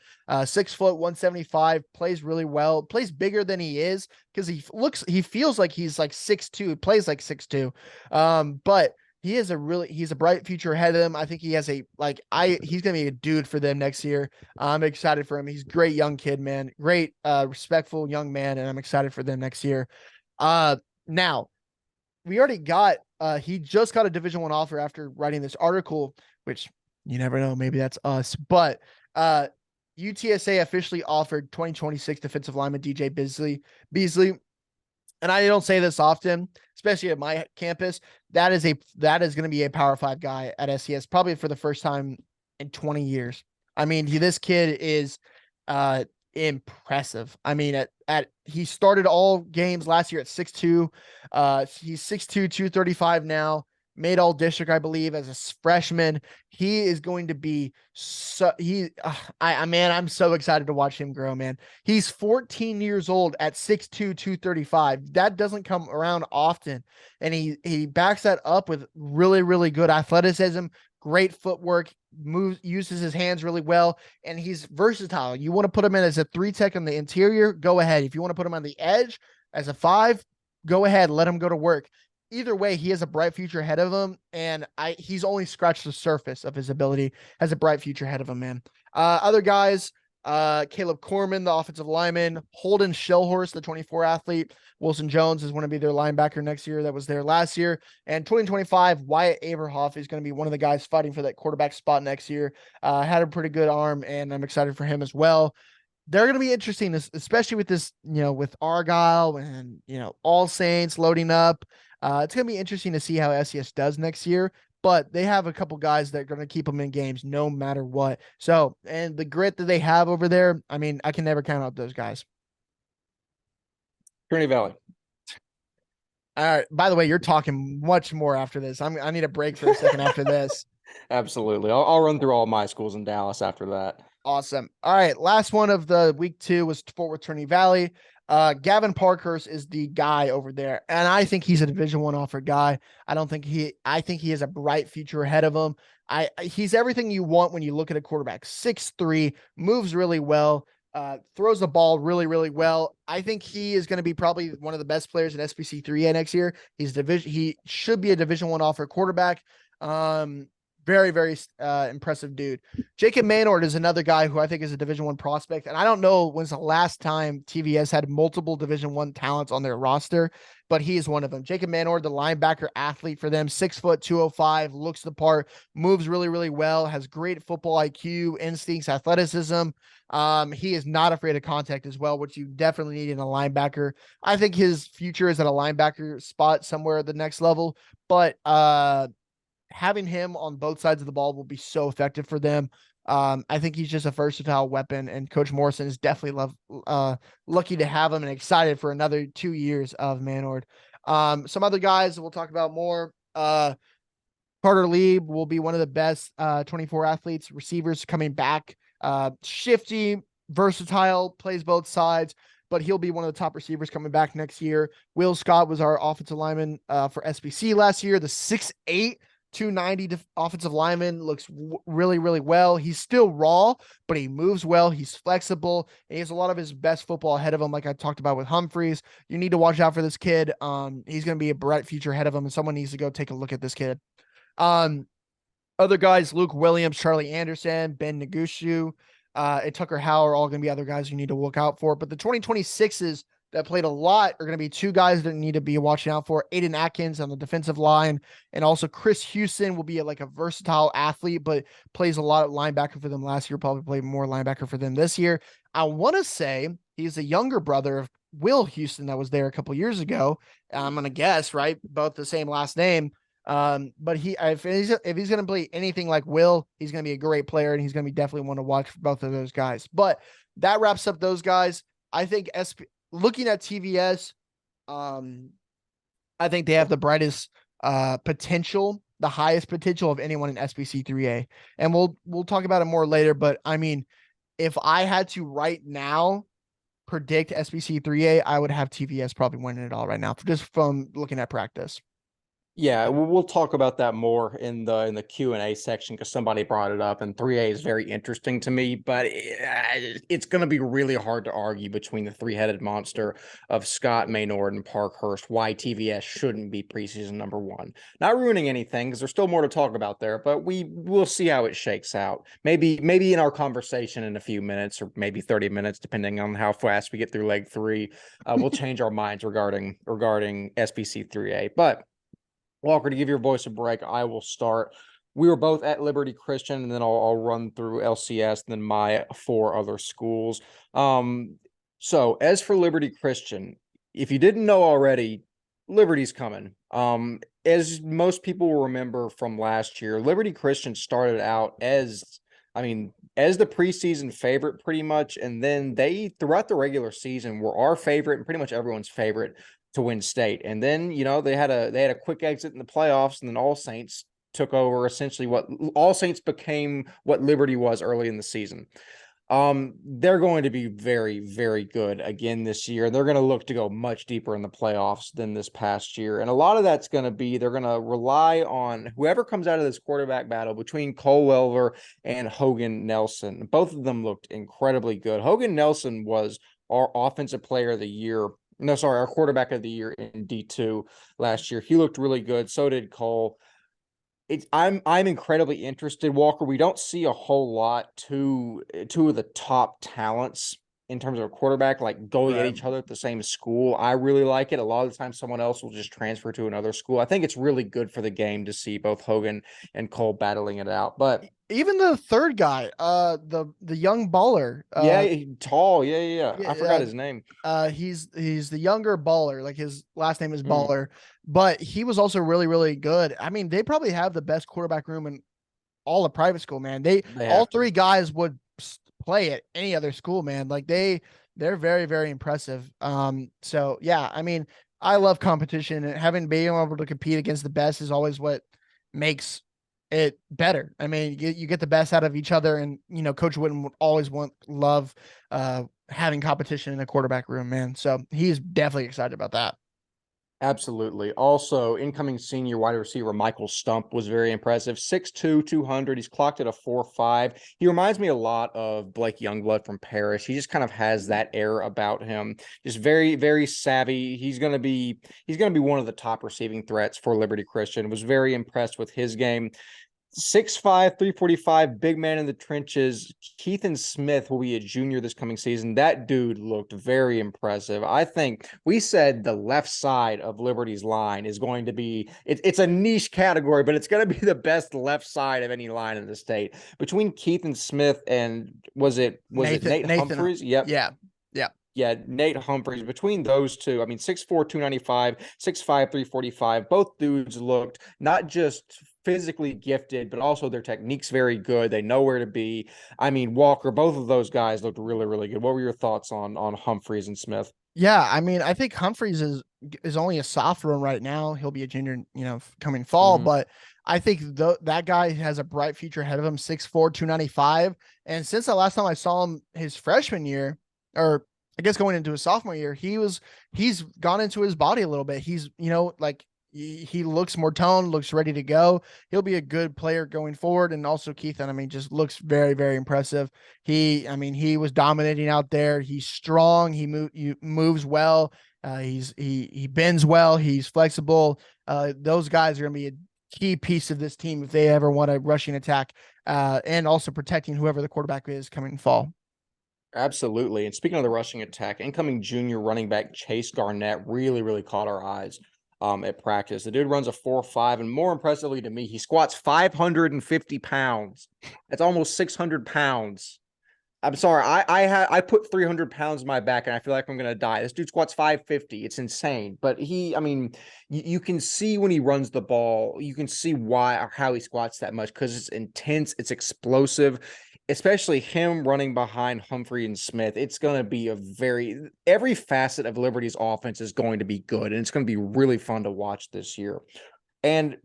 6 foot, 175, plays really well, plays bigger than he is because he feels like he's like 6'2", plays like 6'2". But he's a bright future ahead of him. I think he has he's going to be a dude for them next year. I'm excited for him. He's a great young kid, man. Great, respectful young man. And I'm excited for them next year. Now we already got, he just got a Division I offer after writing this article, which you never know. Maybe that's us, but, UTSA officially offered 2026 defensive lineman DJ Beasley. And I don't say this often, especially at my campus. That is going to be a Power 5 guy at SES, probably for the first time in 20 years. I mean, this kid is impressive. I mean, he started all games last year at 6'2". He's 6'2", 235 now. Made all district, I believe, as a freshman. He is going to be I'm so excited to watch him grow, man. He's 14 years old at 6'2", 235. That doesn't come around often. And he backs that up with really, really good athleticism, great footwork, uses his hands really well, and he's versatile. You want to put him in as a 3 tech on the interior, go ahead. If you want to put him on the edge as a 5, go ahead, let him go to work. Either way, he has a bright future ahead of him, and he's only scratched the surface of his ability. Has a bright future ahead of him, man. Other guys, Caleb Corman, the offensive lineman, Holden Shellhorse, the 24 athlete, Wilson Jones is going to be their linebacker next year. That was there last year. And 2025, Wyatt Averhoff is going to be one of the guys fighting for that quarterback spot next year. Had a pretty good arm, and I'm excited for him as well. They're going to be interesting, especially with this, with Argyle and, All Saints loading up. It's going to be interesting to see how SES does next year, but they have a couple guys that are going to keep them in games no matter what. So, and the grit that they have over there, I mean, I can never count out those guys. Trinity Valley. All right. By the way, you're talking much more after this. I need a break for a second after this. Absolutely. I'll run through all my schools in Dallas after that. Awesome. All right. Last one of the week 2 was Fort Worth Trinity Valley. Gavin Parkhurst is the guy over there, and I think he's a Division I offer guy. I think he has a bright future ahead of him. He's everything you want when you look at a quarterback. 6'3", moves really well, throws the ball really, really well. I think he is going to be probably one of the best players in SBC 3A next year. He should be a Division I offer quarterback. Very, very impressive dude. Jacob Maynard is another guy who I think is a Division I prospect. And I don't know when's the last time TVS had multiple Division I talents on their roster, but he is one of them. Jacob Maynard, the linebacker athlete for them, 6 foot, 205, looks the part, moves really, really well, has great football IQ, instincts, athleticism. He is not afraid of contact as well, which you definitely need in a linebacker. I think his future is at a linebacker spot somewhere at the next level, but having him on both sides of the ball will be so effective for them. I think he's just a versatile weapon, and Coach Morrison is definitely lucky to have him and excited for another 2 years of Maynard. Some other guys we'll talk about more. Carter Lieb will be one of the best 24 athletes, receivers coming back. Shifty, versatile, plays both sides, but he'll be one of the top receivers coming back next year. Will Scott was our offensive lineman for SBC last year. The 6'8", 290 offensive lineman looks really, really well. He's still raw, but he moves well. He's flexible. And he has a lot of his best football ahead of him, like I talked about with Humphreys. You need to watch out for this kid. He's going to be a bright future ahead of him, and someone needs to go take a look at this kid. Other guys, Luke Williams, Charlie Anderson, Ben Negushu, and Tucker Howe are all going to be other guys you need to look out for. But the 2026s that played a lot are going to be 2 guys that need to be watching out for. Aiden Atkins on the defensive line, and also Chris Houston will be like a versatile athlete, but plays a lot of linebacker for them last year, probably played more linebacker for them this year. I want to say he's a younger brother of Will Houston that was there a couple years ago. I'm going to guess, right? Both the same last name. But if he's going to play anything like Will, he's going to be a great player, and he's going to be definitely one to watch for both of those guys. But that wraps up those guys. I think looking at TVS, I think they have the brightest potential, the highest potential of anyone in SBC 3A. And we'll talk about it more later, but I mean, if I had to right now predict SBC 3A, I would have TVS probably winning it all right now, just from looking at practice. Yeah, we'll talk about that more in the Q&A section, because somebody brought it up, and 3A is very interesting to me, but it's going to be really hard to argue between the 3-headed monster of Scott, Maynard, and Parkhurst why TVS shouldn't be preseason number 1. Not ruining anything, because there's still more to talk about there, but we'll see how it shakes out. Maybe in our conversation in a few minutes, or maybe 30 minutes, depending on how fast we get through leg 3, we'll change our minds regarding SBC 3A. But Walker, to give your voice a break, I will start. We were both at Liberty Christian, and then I'll run through LCS and then my 4 other schools. So as for Liberty Christian, if you didn't know already, Liberty's coming. As most people will remember from last year, Liberty Christian started out as the preseason favorite pretty much, and then they, throughout the regular season, were our favorite and pretty much everyone's favorite to win state. And then, they had a quick exit in the playoffs, and then All Saints took over essentially what All Saints became what Liberty was early in the season. They're going to be very, very good again this year. They're going to look to go much deeper in the playoffs than this past year. And a lot of that's going to be, they're going to rely on whoever comes out of this quarterback battle between Cole Welver and Hogan Nelson. Both of them looked incredibly good. Hogan Nelson was our offensive player of the year. No, sorry, our quarterback of the year in D2 last year. He looked really good. So did Cole. I'm incredibly interested, Walker. We don't see a whole lot to 2 of the top talents in terms of a quarterback, like going at Right. each other at the same school. I really like it. A lot of the time someone else will just transfer to another school. I think it's really good for the game to see both Hogan and Cole battling it out. But Even the third guy, the young baller, yeah, tall. Yeah. I yeah, forgot his name. he's the younger baller, like his last name is Mm. Baller, but he was also really, really good. I mean, they probably have the best quarterback room in all of private school, man. They All have to. three guys would play at any other school, man. Like they're very, very impressive. So yeah, I mean, I love competition, and having being able to compete against the best is always what makes it better. I mean, you get the best out of each other, and Coach Witten would always love having competition in a quarterback room, man. So he's definitely excited about that. Absolutely. Also, incoming senior wide receiver Michael Stump was very impressive. 6'2", 200. He's clocked at a 4.5. He reminds me a lot of Blake Youngblood from Parish. He just kind of has that air about him. Just very, very savvy. He's gonna be one of the top receiving threats for Liberty Christian. Was very impressed with his game. 6'5", 345, big man in the trenches. Keithan Smith will be a junior this coming season. That dude looked very impressive. I think we said the left side of Liberty's line is going to be, it's a niche category, but it's going to be the best left side of any line in the state. Between Keithan Smith and was it Nate Nathan, Humphreys? Yep. yeah, yeah. Yeah, Nate Humphreys. Between those two, I mean, 6'4", 295, 6'5", 345. Both dudes looked not just physically gifted, but also their technique's very good. They know where to be. I mean, Walker, both of those guys looked really, really good. What were your thoughts on Humphreys and Smith? Yeah, I mean, I think Humphreys is only a sophomore right now. He'll be a junior, coming fall, Mhm. but I think that guy has a bright future ahead of him, 6'4", 295. And since the last time I saw him his freshman year, or I guess going into his sophomore year, he's gone into his body a little bit. He's, like he looks more toned, looks ready to go. He'll be a good player going forward. And also Keithan, I mean, just looks very, very impressive. He was dominating out there. He's strong. He moves well. He bends well. He's flexible. Those guys are going to be a key piece of this team if they ever want a rushing attack, and also protecting whoever the quarterback is coming fall. Absolutely. And speaking of the rushing attack, incoming junior running back Chase Garnett really, really caught our eyes at practice. The dude runs a 4.5, and more impressively to me, he squats 550 pounds. That's almost 600 pounds. I'm sorry, I put 300 pounds in my back, and I feel like I'm gonna die. This dude squats 550. It's insane. But I mean, you can see when he runs the ball, you can see why or how he squats that much, because it's intense, it's explosive, especially him running behind Humphrey and Smith. It's gonna be every facet of Liberty's offense is going to be good, and it's gonna be really fun to watch this year. And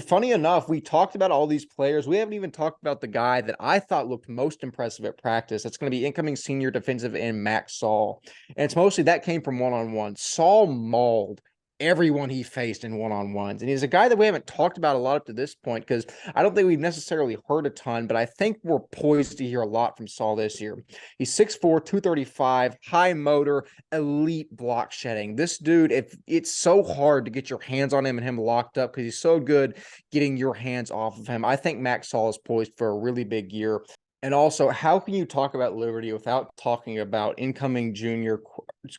funny enough, we talked about all these players. We haven't even talked about the guy that I thought looked most impressive at practice. That's going to be incoming senior defensive end Max Saul. And it's mostly that came from one-on-one. Saul mauled everyone he faced in one-on-ones. And he's a guy that we haven't talked about a lot up to this point, because I don't think we've necessarily heard a ton, but I think we're poised to hear a lot from Saul this year. He's 6'4", 235, high motor, elite block shedding. This dude, if it's so hard to get your hands on him and him locked up, because he's so good getting your hands off of him. I think Max Saul is poised for a really big year. And also, how can you talk about Liberty without talking about incoming junior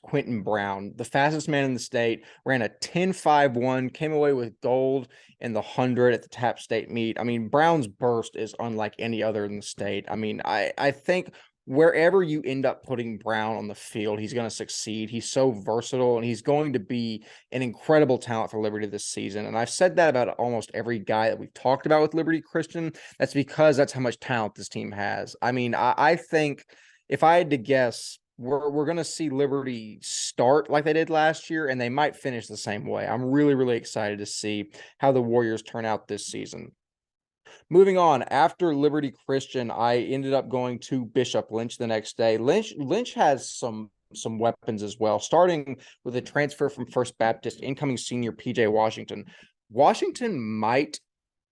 Quentin Brown, the fastest man in the state, ran a 10.51, came away with gold in the 100 at the TAP State meet. I mean, Brown's burst is unlike any other in the state. I mean, I think wherever you end up putting Brown on the field, he's going to succeed. He's so versatile, and he's going to be an incredible talent for Liberty this season. And I've said that about almost every guy that we've talked about with Liberty Christian. That's because that's how much talent this team has. I mean, I think if I had to guess, we're going to see Liberty start like they did last year, and they might finish the same way. I'm really, really excited to see how the Warriors turn out this season. Moving on, after Liberty Christian, I ended up going to Bishop Lynch the next day. Lynch has some weapons as well, starting with a transfer from First Baptist, incoming senior PJ Washington. Washington might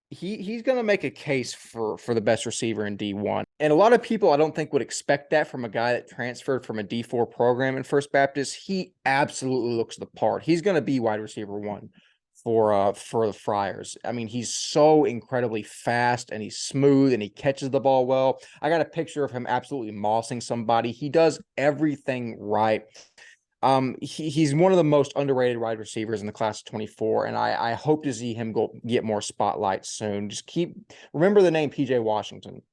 he's going to make a case for the best receiver in D1. And a lot of people I don't think would expect that from a guy that transferred from a D4 program in First Baptist. He absolutely looks the part. He's going to be wide receiver 1. for the Friars. I mean, he's so incredibly fast and he's smooth and he catches the ball well. I got a picture of him absolutely mossing somebody. He does everything right. He's one of the most underrated wide receivers in the class of 24, and I hope to see him get more spotlight soon. Just remember the name PJ Washington.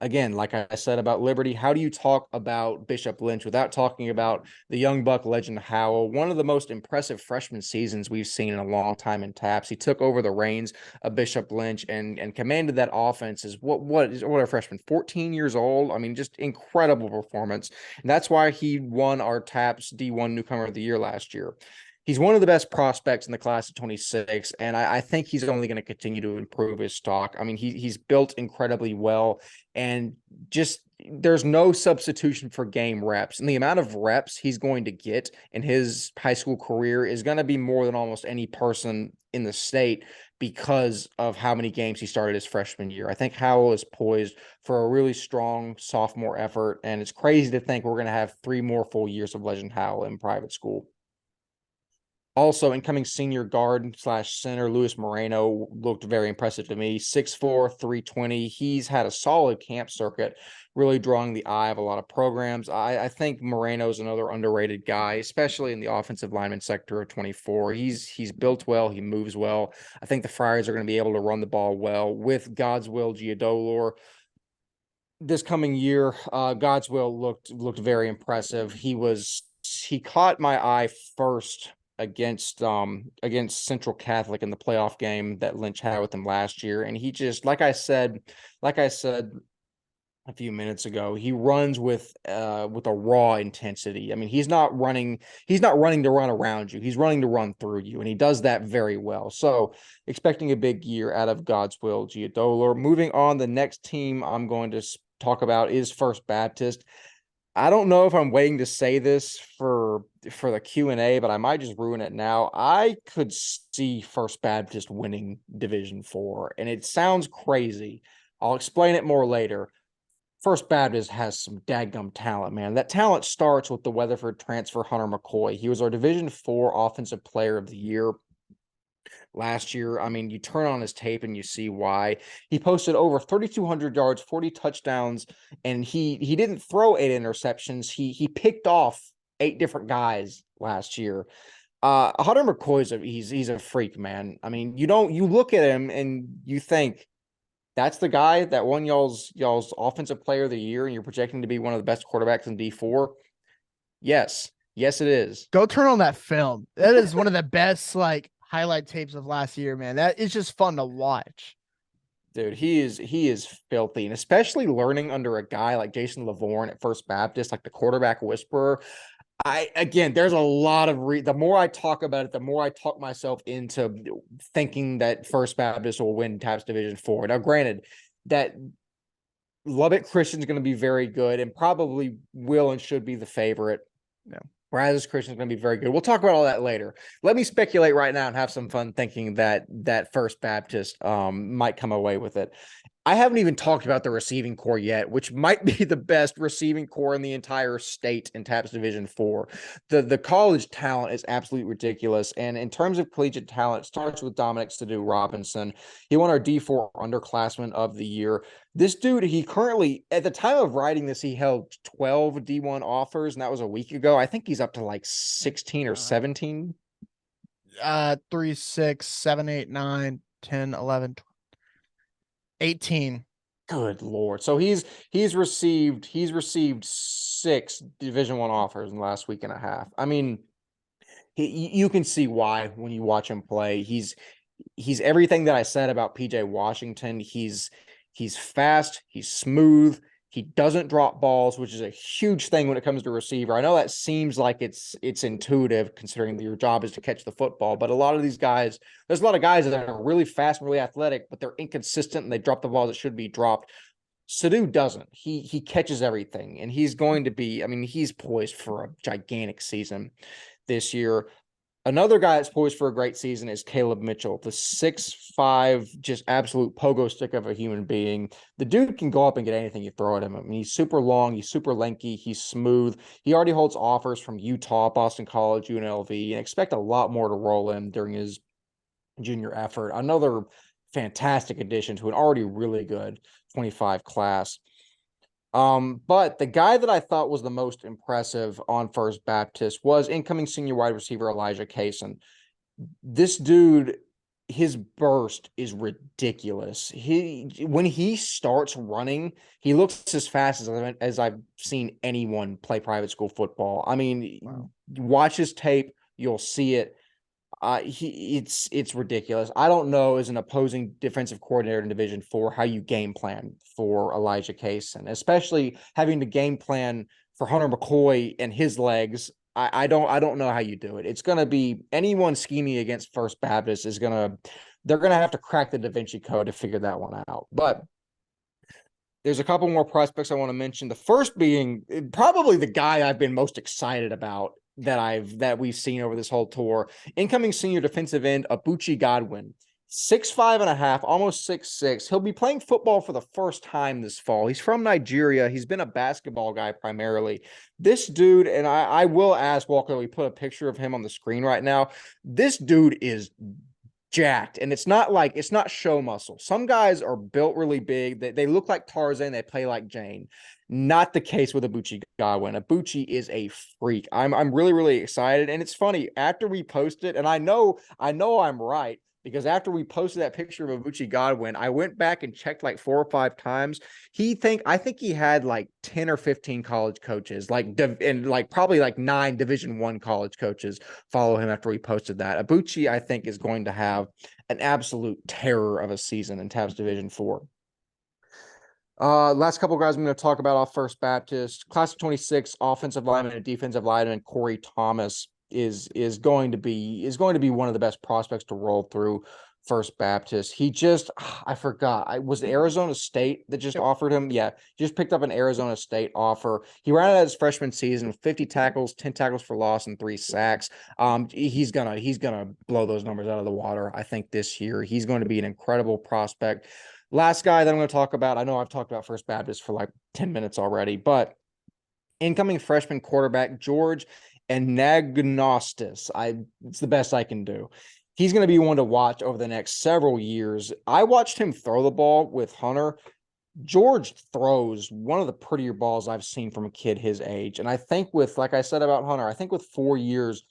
Again, like I said about Liberty, how do you talk about Bishop Lynch without talking about the young buck legend Howell? One of the most impressive freshman seasons we've seen in a long time in Taps. He took over the reins of Bishop Lynch and commanded that offense as what a freshman, 14 years old. I mean, just incredible performance. And that's why he won our Taps D1 Newcomer of the Year last year. He's one of the best prospects in the class of 26, and I think he's only going to continue to improve his stock. I mean, he's built incredibly well, and just there's no substitution for game reps. And the amount of reps he's going to get in his high school career is going to be more than almost any person in the state because of how many games he started his freshman year. I think Howell is poised for a really strong sophomore effort, and it's crazy to think we're going to have 3 more full years of Legend Howell in private school. Also, incoming senior guard / center, Luis Moreno looked very impressive to me. 6'4", 320. He's had a solid camp circuit, really drawing the eye of a lot of programs. I think Moreno is another underrated guy, especially in the offensive lineman sector of 24. He's built well. He moves well. I think the Friars are going to be able to run the ball well with Godswill Giadolor. This coming year, Godswill looked very impressive. He caught my eye first against Central Catholic in the playoff game that Lynch had with him last year, and he just like I said a few minutes ago, he runs with a raw intensity. I mean, he's not running to run around you, he's running to run through you, and he does that very well. So expecting a big year out of Godswill Giadolor. Moving on, the next team I'm going to talk about is First Baptist. I don't know if I'm waiting to say this for the Q&A, but I might just ruin it now. I could see First Baptist winning Division 4, and it sounds crazy. I'll explain it more later. First Baptist has some dadgum talent, man. That talent starts with the Weatherford transfer Hunter McCoy. He was our Division 4 Offensive Player of the Year last year. I mean, you turn on his tape and you see why. He posted over 3,200 yards, 40 touchdowns, and he didn't throw 8 interceptions. He picked off 8 different guys last year. Hunter McCoy's he's a freak, man. I mean, you look at him and you think that's the guy that won y'all's Offensive Player of the Year, and you're projecting to be one of the best quarterbacks in D4. Yes, it is. Go turn on that film. That is one of the best highlight tapes of last year, man. That is just fun to watch. Dude, he is filthy, and especially learning under a guy like Jason Lavorne at First Baptist, like the quarterback whisperer. There's a lot of the more I talk about it, the more I talk myself into thinking that First Baptist will win TAPS Division 4. Now, granted, that Lubbock Christian is going to be very good and probably will and should be the favorite. Yeah. Brazos Christian is going to be very good. We'll talk about all that later. Let me speculate right now and have some fun thinking that First Baptist might come away with it. I haven't even talked about the receiving core yet, which might be the best receiving core in the entire state in TAPS Division 4. The college talent is absolutely ridiculous. And in terms of collegiate talent, it starts with Dominic Sadu Robinson. He won our D4 Underclassman of the Year. This dude, he currently, at the time of writing this, he held 12 D1 offers, and that was a week ago. I think he's up to like 16 or 17. 3, 6, 7, 8, 9, 10, 11, 12. 18. Good Lord. So he's received 6 Division 1 offers in the last week and a half. I mean, you can see why when you watch him play. He's everything that I said about PJ Washington. He's fast, he's smooth, he doesn't drop balls, which is a huge thing when it comes to receiver. I know that seems like it's intuitive considering that your job is to catch the football, but a lot of these guys, there's a lot of guys that are really fast and really athletic, but they're inconsistent and they drop the balls that should be dropped. Sadu doesn't. He catches everything, and he's going to be, I mean, he's poised for a gigantic season this year. Another guy that's poised for a great season is Caleb Mitchell, the 6'5", just absolute pogo stick of a human being. The dude can go up and get anything you throw at him. I mean, he's super long, he's super lanky, he's smooth. He already holds offers from Utah, Boston College, UNLV, and expect a lot more to roll in during his junior effort. Another fantastic addition to an already really good 25 class. But the guy that I thought was the most impressive on First Baptist was incoming senior wide receiver Elijah Cason. This dude, his burst is ridiculous. When he starts running, he looks as fast as I've seen anyone play private school football. I mean, Wow. watch his tape, you'll see it. It's ridiculous. I don't know, as an opposing defensive coordinator in Division IV, how you game plan for Elijah Cason, especially having to game plan for Hunter McCoy and his legs. I don't know how you do it. It's going to be anyone scheming against First Baptist they're going to have to crack the Da Vinci Code to figure that one out. But there's a couple more prospects I want to mention. The first being probably the guy I've been most excited about that we've seen over this whole tour. Incoming senior defensive end, Abuchi Godwin. 6'5.5", almost 6'6". He'll be playing football for the first time this fall. He's from Nigeria. He's been a basketball guy primarily. This dude, and I will ask Walker, we put a picture of him on the screen right now. This dude is jacked, and it's not show muscle. Some guys are built really big. They look like Tarzan. They play like Jane. Not the case with Abuchi Godwin. Abuchi is a freak. I'm really, really excited. And it's funny, after we posted, and I know I'm right, because after we posted that picture of Abuchi Godwin, I went back and checked like 4 or 5 times. I think he had like 10 or 15 college coaches, and probably like 9 Division I college coaches follow him after we posted that. Abuchi, I think, is going to have an absolute terror of a season in Tabs Division IV. Last couple of guys I'm going to talk about off First Baptist. Class of 26 offensive lineman and defensive lineman Corey Thomas is going to be one of the best prospects to roll through First Baptist. I forgot. Was it Arizona State that just offered him? Yeah, just picked up an Arizona State offer. He ran out his freshman season with 50 tackles, 10 tackles for loss, and 3 sacks. He's gonna blow those numbers out of the water, I think, this year. He's going to be an incredible prospect. Last guy that I'm going to talk about, I know I've talked about First Baptist for like 10 minutes already, but incoming freshman quarterback George Anagnostis. It's the best I can do. He's going to be one to watch over the next several years. I watched him throw the ball with Hunter. George throws one of the prettier balls I've seen from a kid his age. And I think like I said about Hunter, I think with 4 years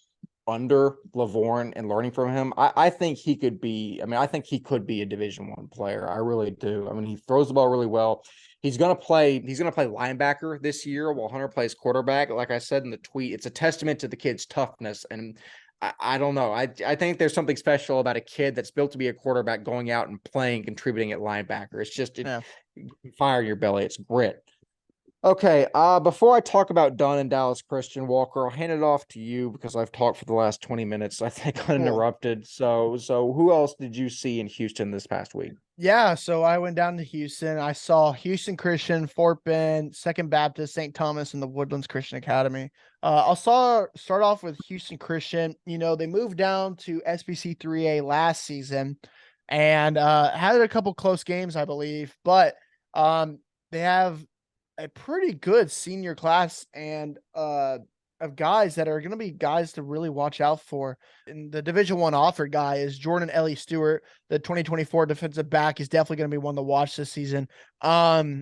under Lavorne and learning from him, I think he could be a Division I player. I really do. I mean, he throws the ball really well. He's gonna play linebacker this year while Hunter plays quarterback. Like I said in the tweet, it's a testament to the kid's toughness. And I don't know. I think there's something special about a kid that's built to be a quarterback going out and playing, contributing at linebacker. It's just fire in your belly. It's grit. Okay, before I talk about Dunne and Dallas Christian, Walker, I'll hand it off to you because I've talked for the last 20 minutes. I think uninterrupted. So who else did you see in Houston this past week? Yeah, so I went down to Houston. I saw Houston Christian, Fort Bend, Second Baptist, St. Thomas, and the Woodlands Christian Academy. I'll start off with Houston Christian. You know, they moved down to SBC 3A last season and had a couple close games, I believe, but they have a pretty good senior class and of guys that are going to be guys to really watch out for. And the Division I offered guy is Jordan Ellie Stewart, the 2024 defensive back. Is definitely going to be one to watch this season. 6'1",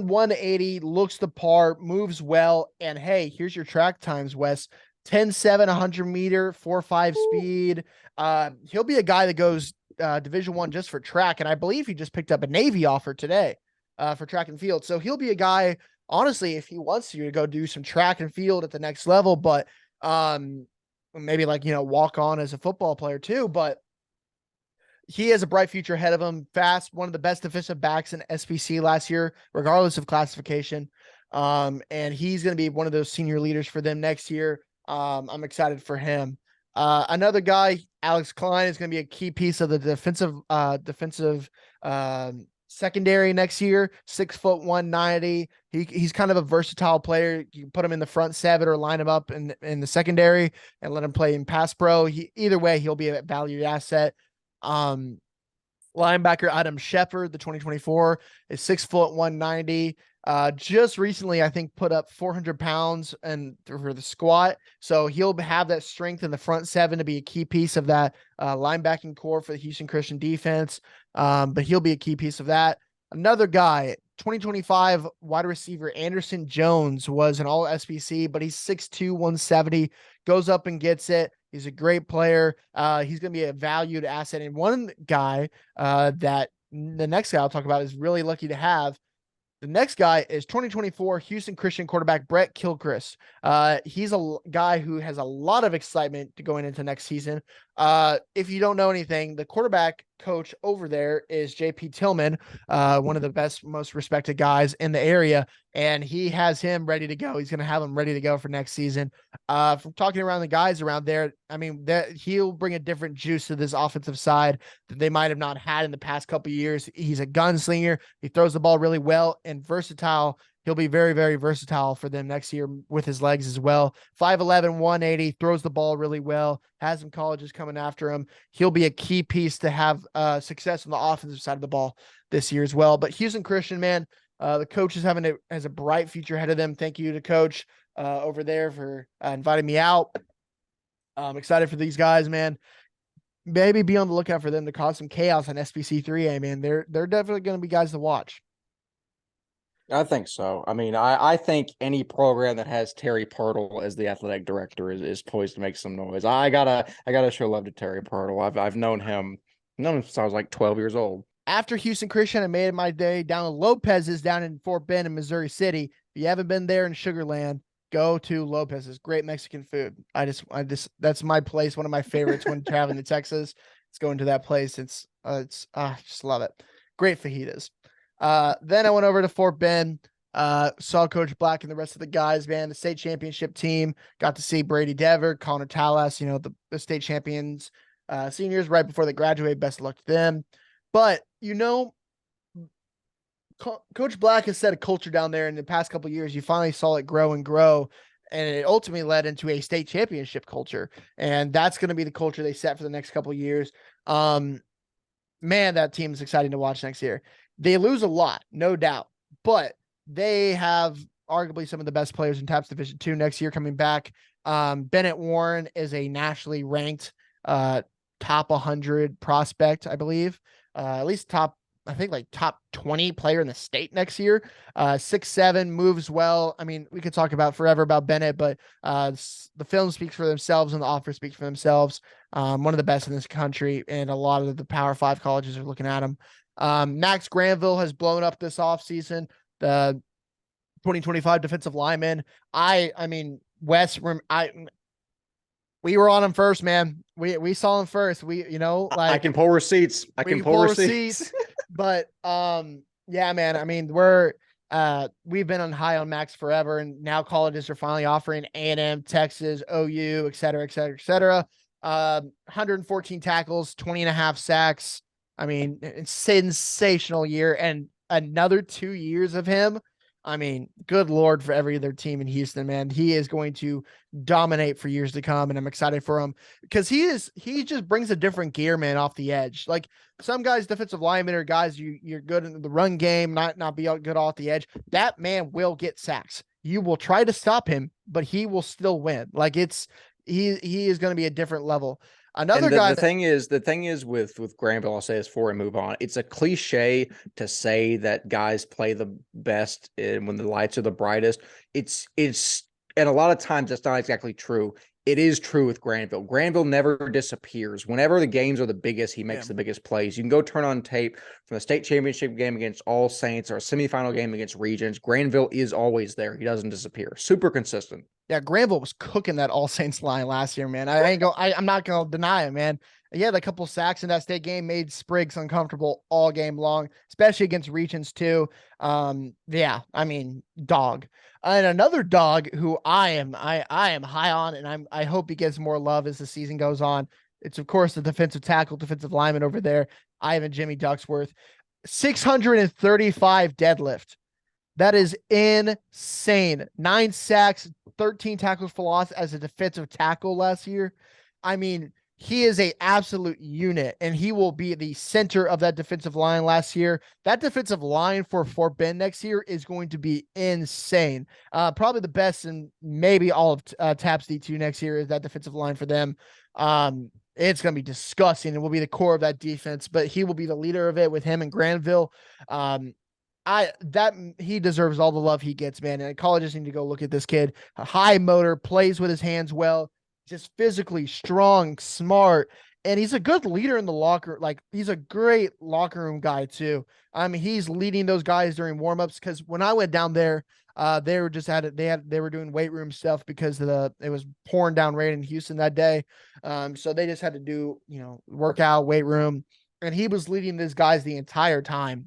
180, looks the part, moves well. And hey, here's your track times, Wes. 10.7, 100 meter, 4.5 speed. He'll be a guy that goes Division I just for track. And I believe he just picked up a Navy offer today for track and field. So he'll be a guy, honestly, if he wants to go do some track and field at the next level, but maybe walk on as a football player too. But he has a bright future ahead of him. Fast, one of the best defensive backs in SBC last year, regardless of classification. And he's going to be one of those senior leaders for them next year. I'm excited for him. Another guy, Alex Klein, is going to be a key piece of the defensive secondary next year. 6'1", 190. He's kind of a versatile player. You can put him in the front 7 or line him up in the secondary and let him play in pass pro. Either way, he'll be a valued asset. Linebacker Adam Shepard, the 2024, is 6'1", 190. Just recently, I think, put up 400 pounds and for the squat. So he'll have that strength in the front seven to be a key piece of that linebacking core for the Houston Christian defense. But he'll be a key piece of that. Another guy, 2025 wide receiver Anderson Jones, was an all SBC, but he's 6'2", 170, goes up and gets it. He's a great player. He's going to be a valued asset. And one guy that the next guy I'll talk about is really lucky to have. The next guy is 2024 Houston Christian quarterback Brett Kilchrist. He's a guy who has a lot of excitement to going into next season. If you don't know anything, the quarterback coach over there is JP Tillman, one of the best, most respected guys in the area, and he has him ready to go. He's going to have him ready to go for next season. From talking around the guys around there, I mean, that he'll bring a different juice to this offensive side that they might have not had in the past couple of years. He's a gunslinger. He throws the ball really well and versatile. He'll be very, very versatile for them next year with his legs as well. 5'11", 180, throws the ball really well, has some colleges coming after him. He'll be a key piece to have success on the offensive side of the ball this year as well. But Houston Christian, man, the coach is has a bright future ahead of them. Thank you to Coach over there for inviting me out. I'm excited for these guys, man. Maybe be on the lookout for them to cause some chaos on SBC 3A, man. They're definitely going to be guys to watch. I think so. I mean, I think any program that has Terry Pirtle as the athletic director is poised to make some noise. I gotta show love to Terry Pirtle. I've known him since I was like 12 years old. After Houston Christian, I made my day down to Lopez's down in Fort Bend in Missouri City. If you haven't been there in Sugar Land, go to Lopez's. Great Mexican food. I just that's my place. One of my favorites when traveling to Texas. It's going to that place. I just love it. Great fajitas. Then I went over to Fort Bend, saw Coach Black and the rest of the guys, man, the state championship team, got to see Brady Dever, Connor Talas, the state champions, seniors right before they graduate. Best of luck to them. But, Coach Black has set a culture down there in the past couple of years. You finally saw it grow and grow, and it ultimately led into a state championship culture. And that's going to be the culture they set for the next couple of years. Man, that team is exciting to watch next year. They lose a lot, no doubt, but they have arguably some of the best players in TAPS Division II next year coming back. Bennett Warren is a nationally ranked top 100 prospect, I believe. At least top 20 player in the state next year. 6'7", moves well. I mean, we could talk about forever about Bennett, but the film speaks for themselves and the offer speaks for themselves. One of the best in this country, and a lot of the Power 5 colleges are looking at him. Max Granville has blown up this offseason. The 2025 defensive lineman. I mean, Wes, we were on him first, man. We saw him first. I can pull receipts. I can pull receipts. But yeah, man. I mean, we've been on high on Max forever, and now colleges are finally offering A&M, Texas, OU, et cetera, et cetera, et cetera. 114 tackles, 20.5 sacks. I mean, it's sensational year, and another 2 years of him. I mean, good Lord for every other team in Houston, man. He is going to dominate for years to come, and I'm excited for him because he just brings a different gear, man, off the edge. Like some guys, defensive linemen are guys you're good in the run game, not be good off the edge. That man will get sacks. You will try to stop him, but he will still win. Like he is going to be a different level. Another guy. The thing is with Granville, I'll say this before we move on. It's a cliche to say that guys play the best when the lights are the brightest. It's and a lot of times that's not exactly true. It is true with Granville. Granville never disappears. Whenever the games are the biggest, he makes the biggest plays. You can go turn on tape from the state championship game against All Saints or a semifinal game against Regents. Granville is always there. He doesn't disappear. Super consistent. Yeah, Granville was cooking that All Saints line last year, man. I'm not gonna deny it, man. He had a couple sacks in that state game, made Spriggs uncomfortable all game long, especially against Regents too. Yeah, I mean, dog. And another dog who I am high on, and I hope he gets more love as the season goes on. It's of course the defensive tackle, defensive lineman over there, Ivan Jimmy Ducksworth, 635 deadlift. That is insane. 9 sacks, 13 tackles for loss as a defensive tackle last year. I mean, he is a absolute unit, and he will be the center of that defensive line last year. That defensive line for Fort Bend next year is going to be insane. Probably the best in maybe all of TAPS D2 next year is that defensive line for them. It's going to be disgusting and will be the core of that defense, but he will be the leader of it with him and Granville. He deserves all the love he gets, man. And colleges need to go look at this kid. A high motor, plays with his hands well, just physically strong, smart, and he's a good leader in the locker. Like, he's a great locker room guy too. I mean, he's leading those guys during warmups, because when I went down there, they were just they were doing weight room stuff because it was pouring down rain in Houston that day. So they just had to do, workout, weight room, and he was leading these guys the entire time.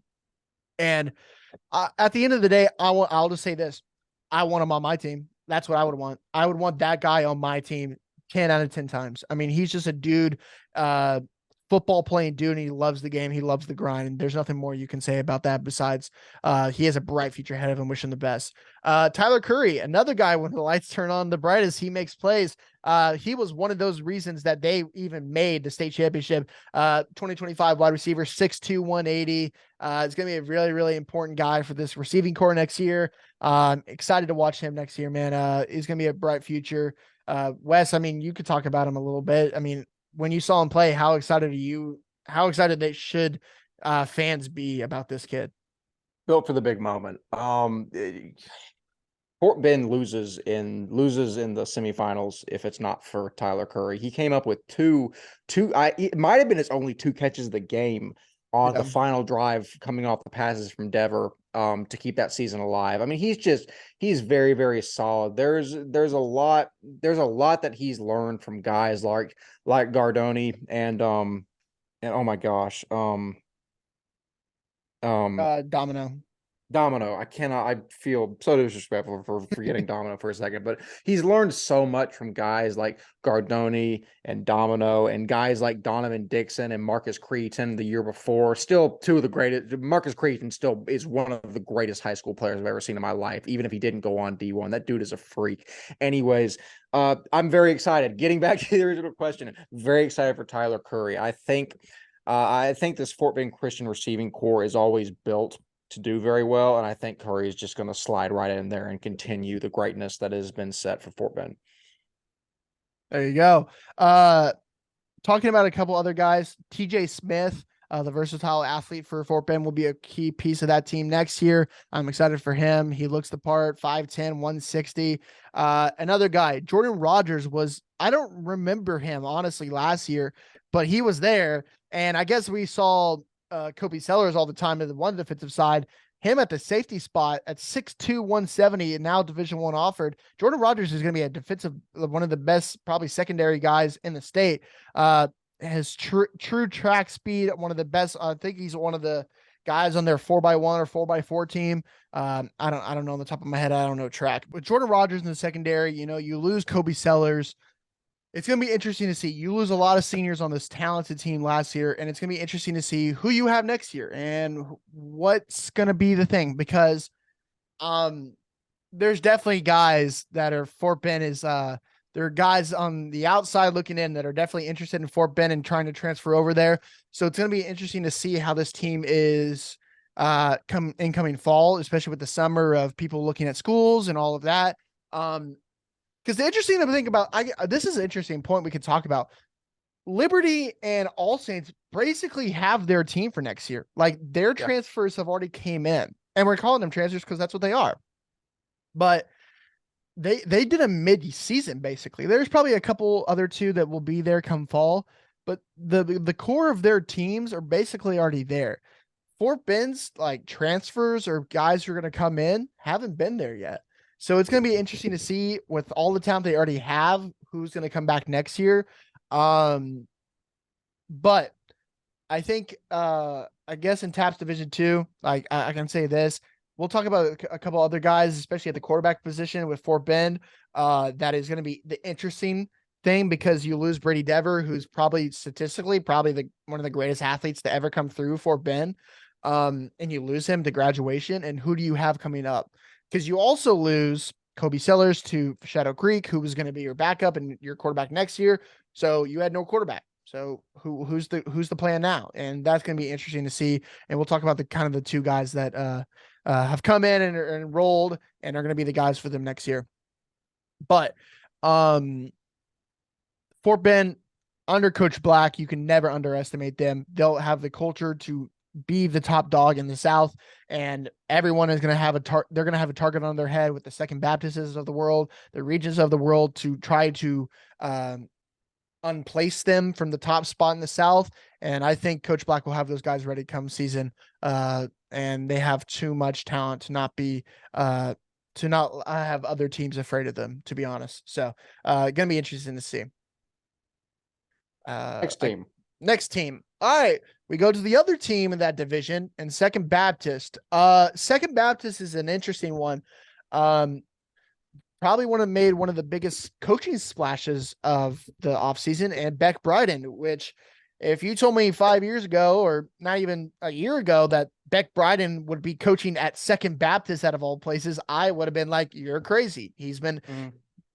And at the end of the day, I'll just say this: I want him on my team. That's what I would want. I would want that guy on my team 10 out of 10 times. I mean, he's just a dude, football playing dude, and he loves the game. He loves the grind, and there's nothing more you can say about that besides he has a bright future ahead of him. Wish him the best. Tyler Curry, another guy, when the lights turn on the brightest, he makes plays. He was one of those reasons that they even made the state championship. 2025 wide receiver, 6'2", 180. It's going to be a really, really important guy for this receiving core next year. Excited to watch him next year, man. He's going to be a bright future. Wes, I mean, you could talk about him a little bit. I mean, when you saw him play, how excited they should fans be about this kid? Built for the big moment. Fort Bend loses in the semifinals if it's not for Tyler Curry. He came up with it might have been his only 2 catches of the game on the final drive coming off the passes from Dever to keep that season alive. I mean, he's very, very solid. There's a lot that he's learned from guys like Gardoni and oh my gosh, Domino. I feel so disrespectful for forgetting Domino for a second, but he's learned so much from guys like Gardoni and Domino and guys like Donovan Dixon and Marcus Creaton the year before. Still 2 of the greatest. Marcus Creaton still is one of the greatest high school players I've ever seen in my life, even if he didn't go on D1. That dude is a freak. Anyways, I'm very excited. Getting back to the original question, very excited for Tyler Curry. I think this Fort Bend Christian receiving core is always built to do very well, and I think Curry is just going to slide right in there and continue the greatness that has been set for Fort Bend. There you go. Talking about a couple other guys, TJ Smith, the versatile athlete for Fort Bend, will be a key piece of that team next year. I'm excited for him. He looks the part, 5'10", 160. Another guy, Jordan Rogers, I don't remember him, honestly, last year, but he was there, and I guess we saw Kobe Sellers all the time at the one defensive side, him at the safety spot at 6'2", 170, and now Division I offered. Jordan Rogers is going to be a defensive, one of the best, probably secondary guys in the state. Has true track speed, one of the best. I think he's one of the guys on their 4x1 or 4x4 team. I don't know on the top of my head. I don't know track, but Jordan Rogers in the secondary, you lose Kobe Sellers. It's going to be interesting to see. You lose a lot of seniors on this talented team last year, and it's going to be interesting to see who you have next year and what's going to be the thing, because there's definitely guys that are Fort Bend is there are guys on the outside looking in that are definitely interested in Fort Bend and trying to transfer over there. So it's going to be interesting to see how this team is incoming fall, especially with the summer of people looking at schools and all of that. Because the interesting thing to think about, this is an interesting point we could talk about. Liberty and All Saints basically have their team for next year. Like, their transfers have already came in, and we're calling them transfers because that's what they are. But they did a mid-season, basically. There's probably a couple other 2 that will be there come fall, but the core of their teams are basically already there. Fort Bend's like transfers or guys who are going to come in haven't been there yet. So it's going to be interesting to see, with all the talent they already have, who's going to come back next year. But I think, I guess in TAPS Division II, like I can say this, we'll talk about a couple other guys, especially at the quarterback position with Fort Bend. That is going to be the interesting thing, because you lose Brady Dever, who's probably statistically one of the greatest athletes to ever come through Fort Bend. And you lose him to graduation. And who do you have coming up? Because you also lose Kobe Sellers to Shadow Creek, who was going to be your backup and your quarterback next year. So you had no quarterback. So who's the plan now? And that's going to be interesting to see. And we'll talk about the kind of the two guys that have come in and are enrolled and are going to be the guys for them next year. But Fort Bend under Coach Black, you can never underestimate them. They'll have the culture to be the top dog in the South, and everyone is going to have they're going to have a target on their head with the Second Baptists of the world, the Regents of the world, to try to unplace them from the top spot in the South. And I think Coach Black will have those guys ready come season. And they have too much talent to not have other teams afraid of them, to be honest. So going to be interesting to see. Next team. All right. We go to the other team in that division, and Second Baptist. Second Baptist is an interesting one. Probably made one of the biggest coaching splashes of the offseason, and Beck Bryden, which if you told me 5 years ago, or not even a year ago, that Beck Bryden would be coaching at Second Baptist out of all places, I would have been like, you're crazy. He's been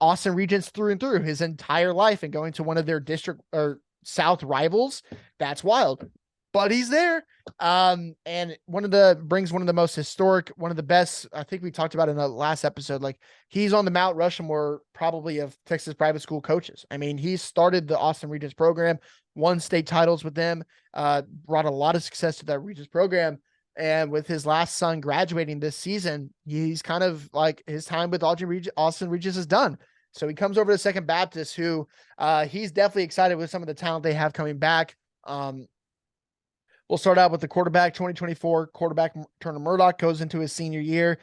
Austin Regents through and through his entire life, and going to one of their district or South rivals. That's wild. But he's there. And brings one of the most historic, one of the best, I think we talked about in the last episode, like he's on the Mount Rushmore probably of Texas private school coaches. I mean, he started the Austin Regents program, won state titles with them, brought a lot of success to that Regents program. And with his last son graduating this season, he's kind of like his time with Austin Regents is done. So he comes over to Second Baptist, who he's definitely excited with some of the talent they have coming back. We'll start out with the quarterback. 2024 quarterback Turner Murdoch goes into his senior year.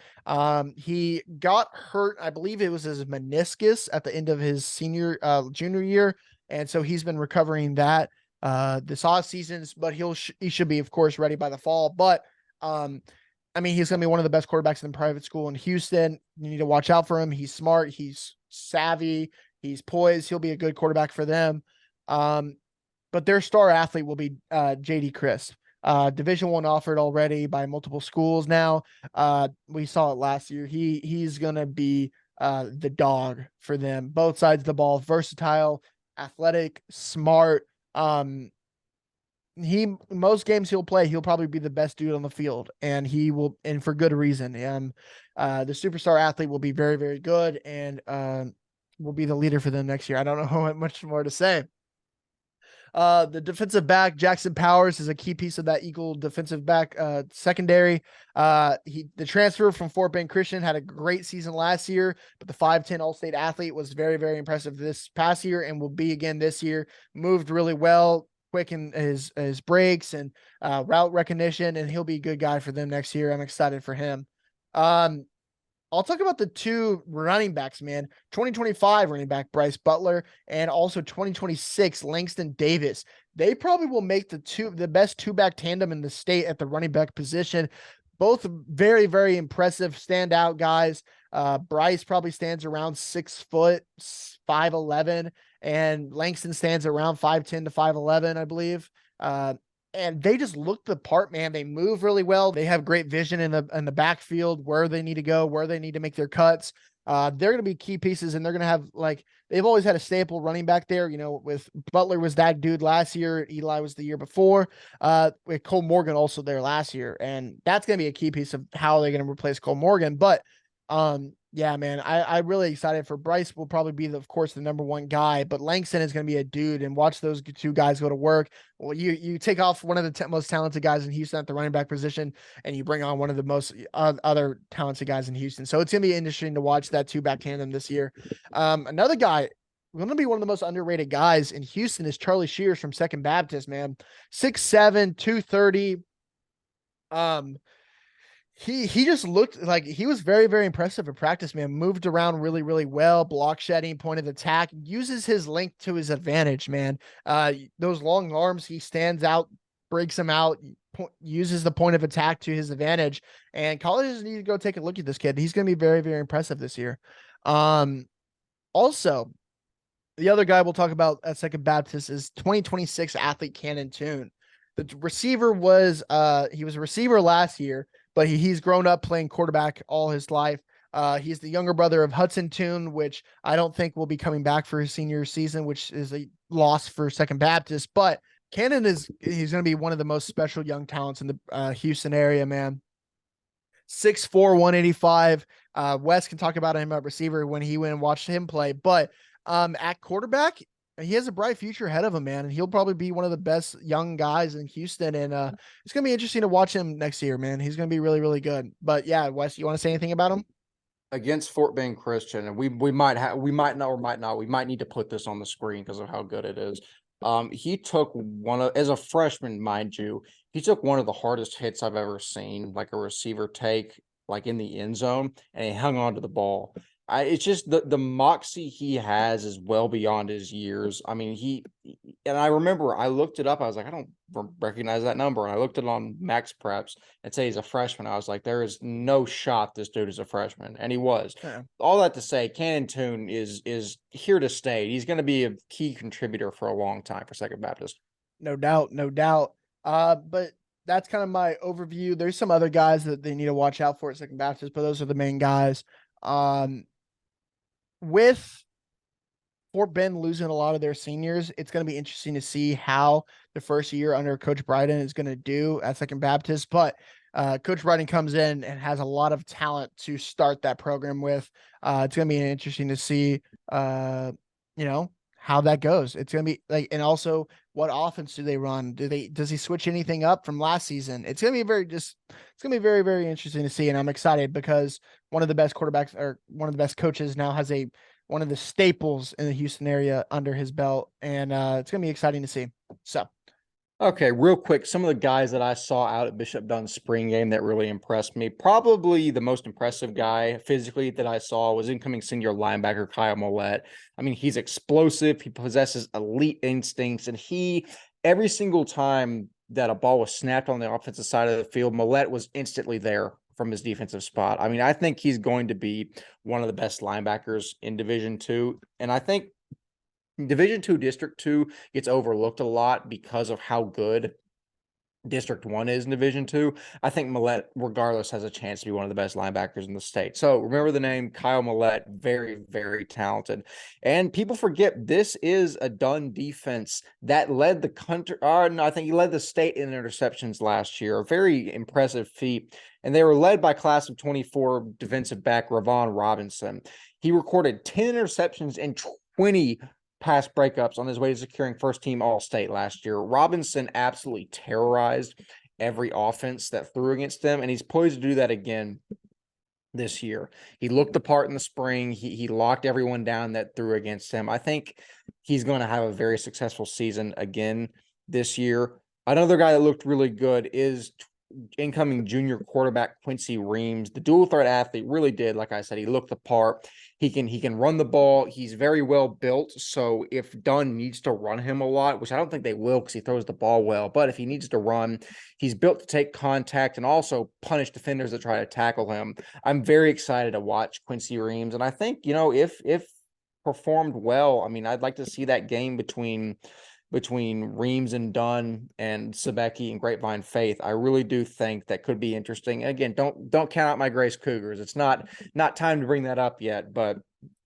He got hurt, I believe it was his meniscus at the end of his junior year, and so he's been recovering that this off seasons. But he should be, of course, ready by the fall. But I mean, he's going to be one of the best quarterbacks in private school in Houston. You need to watch out for him. He's smart. He's savvy. He's poised. He'll be a good quarterback for them. But their star athlete will be JD Crisp. Division I offered already by multiple schools now. We saw it last year. He's going to be the dog for them. Both sides of the ball, versatile, athletic, smart. Most games he'll play, he'll probably be the best dude on the field, and he will, and for good reason. The superstar athlete will be very, very good, and will be the leader for them next year. I don't know how much more to say. The defensive back, Jackson Powers, is a key piece of that Eagle defensive back secondary. The transfer from Fort Bend Christian had a great season last year, but the 5'10" All-State athlete was very, very impressive this past year and will be again this year. Moved really well, quick in his breaks and route recognition, and he'll be a good guy for them next year. I'm excited for him. I'll talk about the two running backs, man. 2025 running back Bryce Butler, and also 2026 Langston Davis. They probably will make the best two-back tandem in the state at the running back position. Both very, very impressive standout guys. Bryce probably stands around 6 foot, 5'11", and Langston stands around 5'10" to 5'11", I believe. And they just look the part, man. They move really well. They have great vision in the backfield, where they need to go, where they need to make their cuts. They're going to be key pieces, and they're going to have, like, they've always had a staple running back there. You know, with Butler was that dude last year. Eli was the year before. With Cole Morgan also there last year. And that's going to be a key piece of how they're going to replace Cole Morgan. But, yeah, man, I'm really excited for Bryce. Will probably be, of course, the number one guy, but Langston is going to be a dude, and watch those two guys go to work. Well, you take off one of the most talented guys in Houston at the running back position, and you bring on one of the most other talented guys in Houston. So it's going to be interesting to watch that two-back tandem this year. Another guy, going to be one of the most underrated guys in Houston, is Charlie Shears from Second Baptist, man. 6'7", 230. He just looked like he was very, very impressive in practice, man. Moved around really, really well. Block shedding, point of attack, uses his length to his advantage, man. Those long arms, he stands out, breaks them out, uses the point of attack to his advantage. And colleges need to go take a look at this kid. He's going to be very, very impressive this year. Also, the other guy we'll talk about at Second Baptist is 2026 athlete Cannon Toon. The receiver was he was a receiver last year, but he's grown up playing quarterback all his life. He's the younger brother of Hudson Toon, which I don't think will be coming back for his senior season, which is a loss for Second Baptist. But Cannon he's going to be one of the most special young talents in the Houston area, man. 6'4", 185. Wes can talk about him at receiver when he went and watched him play. But at quarterback, he has a bright future ahead of him, man. And he'll probably be one of the best young guys in Houston. And it's going to be interesting to watch him next year, man. He's going to be really, really good. But yeah, Wes, you want to say anything about him? Against Fort Bend Christian, and we might need to put this on the screen because of how good it is. He took as a freshman, mind you, he took one of the hardest hits I've ever seen, like a receiver take, like in the end zone, and he hung on to the ball. It's just the moxie he has is well beyond his years. I mean, and I remember I looked it up. I was like, I don't recognize that number. And I looked it on Max Preps and say he's a freshman. I was like, there is no shot this dude is a freshman. And he was. Yeah. All that to say, Cannon Toon is here to stay. He's going to be a key contributor for a long time for Second Baptist. No doubt. No doubt. But that's kind of my overview. There's some other guys that they need to watch out for at Second Baptist, but those are the main guys. With Fort Bend losing a lot of their seniors, it's going to be interesting to see how the first year under Coach Bryden is going to do at Second Baptist. But Coach Bryden comes in and has a lot of talent to start that program with. It's going to be interesting to see, how that goes. It's going to be like, and also what offense do they run? Does he switch anything up from last season? It's going to be it's going to be very, very interesting to see. And I'm excited because one of the best quarterbacks or one of the best coaches now has one of the staples in the Houston area under his belt. And it's going to be exciting to see. So. Okay, real quick, some of the guys that I saw out at Bishop Dunne's spring game that really impressed me. Probably the most impressive guy physically that I saw was incoming senior linebacker Kyle Millette. I mean, he's explosive. He possesses elite instincts, and every single time that a ball was snapped on the offensive side of the field, Millette was instantly there from his defensive spot. I mean, I think he's going to be one of the best linebackers in Division II, and I think Division II, District II gets overlooked a lot because of how good District 1 is in Division II. I think Millette, regardless, has a chance to be one of the best linebackers in the state. So remember the name Kyle Millette, very, very talented. And people forget this is a Dunne defense that led the country. No, I think he led the state in interceptions last year. A very impressive feat. And they were led by class of 24 defensive back Ravon Robinson. He recorded 10 interceptions and 20 pass breakups on his way to securing first-team All-State last year. Robinson absolutely terrorized every offense that threw against them, and he's poised to do that again this year. He looked the part in the spring. He locked everyone down that threw against him. I think he's going to have a very successful season again this year. Another guy that looked really good is incoming junior quarterback Quincy Reams. The dual threat athlete really did, like I said, he looked the part. He can run the ball. He's very well built. So if Dunne needs to run him a lot, which I don't think they will because he throws the ball well, but if he needs to run, he's built to take contact and also punish defenders that try to tackle him. I'm very excited to watch Quincy Reams. And I think, if performed well, I mean, I'd like to see that game between Reams and Dunne and Sebeki and Grapevine Faith. I really do think that could be interesting. Again, don't count out my Grace Cougars. It's not time to bring that up yet, but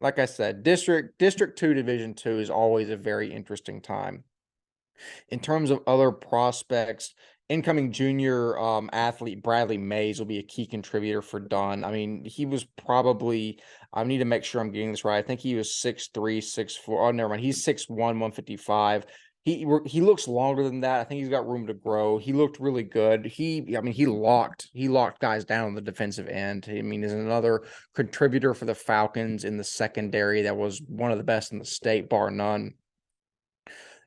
like I said, District 2 Division 2 is always a very interesting time. In terms of other prospects, incoming junior athlete Bradley Mays will be a key contributor for Dunne. I mean, he was probably, I need to make sure I'm getting this right. I think he was 6'3", 6'4". Oh, never mind. He's 6'1", 155. He looks longer than that. I think he's got room to grow. He looked really good. He locked guys down on the defensive end. I mean, is another contributor for the Falcons in the secondary that was one of the best in the state, bar none.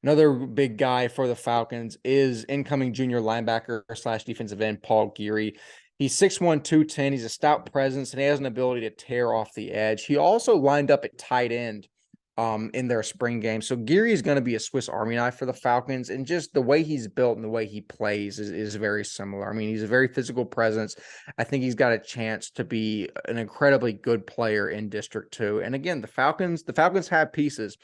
Another big guy for the Falcons is incoming junior linebacker / defensive end Paul Geary. He's 6'1", 210. He's a stout presence, and he has an ability to tear off the edge. He also lined up at tight end in their spring game. So Geary is going to be a Swiss Army knife for the Falcons, and just the way he's built and the way he plays is very similar. I mean, he's a very physical presence. I think he's got a chance to be an incredibly good player in District 2. And again, the Falcons have pieces.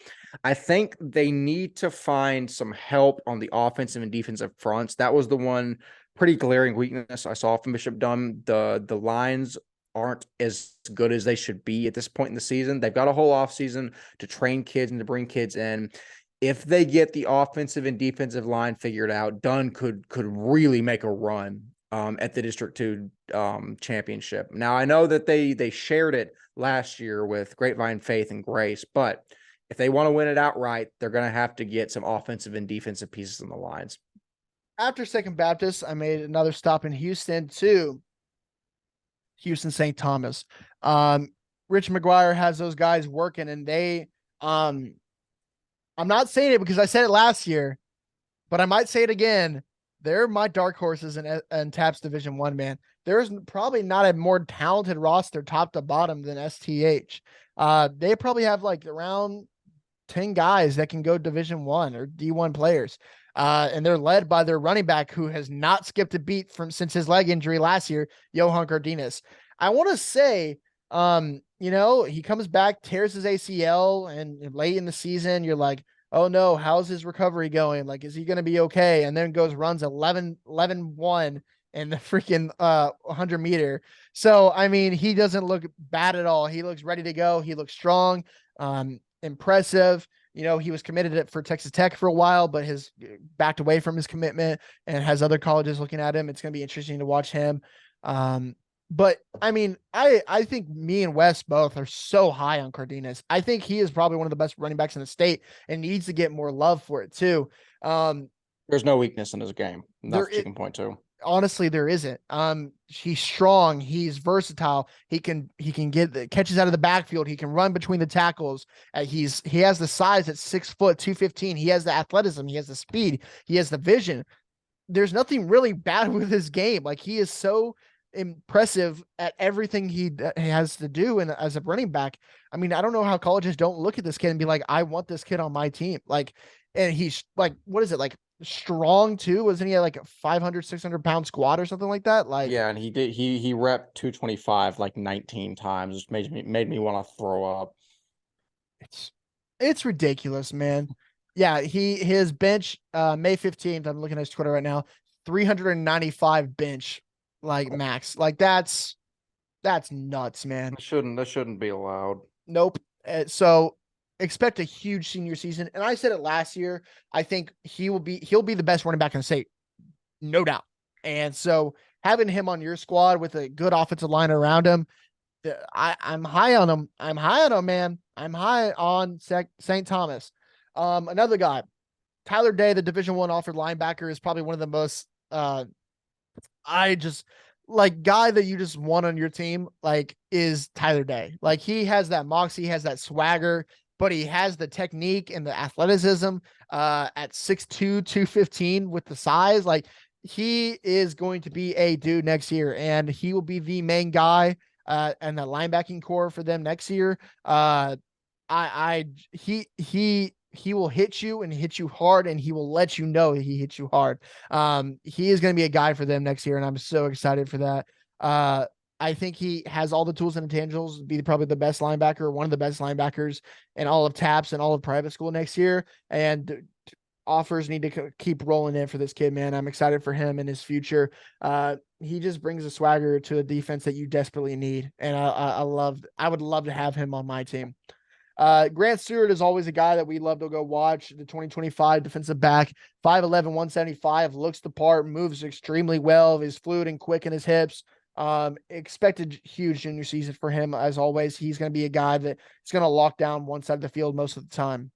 I think they need to find some help on the offensive and defensive fronts. That was the one pretty glaring weakness I saw from Bishop Dunne. The lines aren't as good as they should be at this point in the season. They've got a whole offseason to train kids and to bring kids in. If they get the offensive and defensive line figured out, Dunne could really make a run at the District 2 championship. Now, I know that they shared it last year with Grapevine, Faith, and Grace, but if they want to win it outright, they're going to have to get some offensive and defensive pieces on the lines. After Second Baptist, I made another stop in Houston to Houston St. Thomas. Rich McGuire has those guys working, and they I'm not saying it because I said it last year, but I might say it again. They're my dark horses in TAPS Division 1, man. There's probably not a more talented roster top to bottom than STH. They probably have like around 10 guys that can go Division 1 or D1 players. And they're led by their running back who has not skipped a beat since his leg injury last year, Johan Cardenas. I want to say, he comes back, tears his ACL, and late in the season, you're like, oh no, how's his recovery going? Like, is he going to be okay? And then runs 11-1 in the freaking 100 meter. So, I mean, he doesn't look bad at all. He looks ready to go. He looks strong, impressive. He was committed for Texas Tech for a while, but has backed away from his commitment and has other colleges looking at him. It's going to be interesting to watch him. But I mean, I think me and Wes both are so high on Cardenas. I think he is probably one of the best running backs in the state and needs to get more love for it too. There's no weakness in his game. That's what you can point to. Honestly, there isn't. He's strong. He's versatile. He can get the catches out of the backfield. He can run between the tackles. He has the size at 6 foot, 215. He has the athleticism. He has the speed. He has the vision. There's nothing really bad with his game. Like, he is so impressive at everything he has to do. And as a running back, I mean, I don't know how colleges don't look at this kid and be like, I want this kid on my team. Like, and he's like, what is it? Like, strong too. Wasn't he like a 500, 600 pound squat or something like that? Like, yeah. And he repped 225 like 19 times. It made me want to throw up. It's ridiculous, man. Yeah. His bench, May 15th, I'm looking at his Twitter right now, 395 bench, like max. Like, that's nuts, man. That shouldn't be allowed. Nope. So expect a huge senior season. And I said it last year. I think he'll be the best running back in the state. No doubt. And so having him on your squad with a good offensive line around him, I'm high on him. I'm high on him, man. I'm high on St. Thomas. Another guy, Tyler Day, the Division I offered linebacker, is probably one of the most, guy that you just want on your team, like, is Tyler Day. Like, he has that moxie, he has that swagger, but he has the technique and the athleticism at 6'2", 215 with the size. Like, he is going to be a dude next year, and he will be the main guy and the linebacking core for them next year. He will hit you and hit you hard, and he will let you know he hit you hard. He is going to be a guy for them next year, and I'm so excited for that. I think he has all the tools and intangibles to be probably the best linebacker, one of the best linebackers in all of TAPS and all of private school next year. And offers need to keep rolling in for this kid, man. I'm excited for him and his future. He just brings a swagger to a defense that you desperately need. And I would love to have him on my team. Grant Stewart is always a guy that we love to go watch. The 2025 defensive back, 5'11", 175, looks the part, moves extremely well, is fluid and quick in his hips. Expected huge junior season for him. As always, he's going to be a guy that is going to lock down one side of the field most of the time.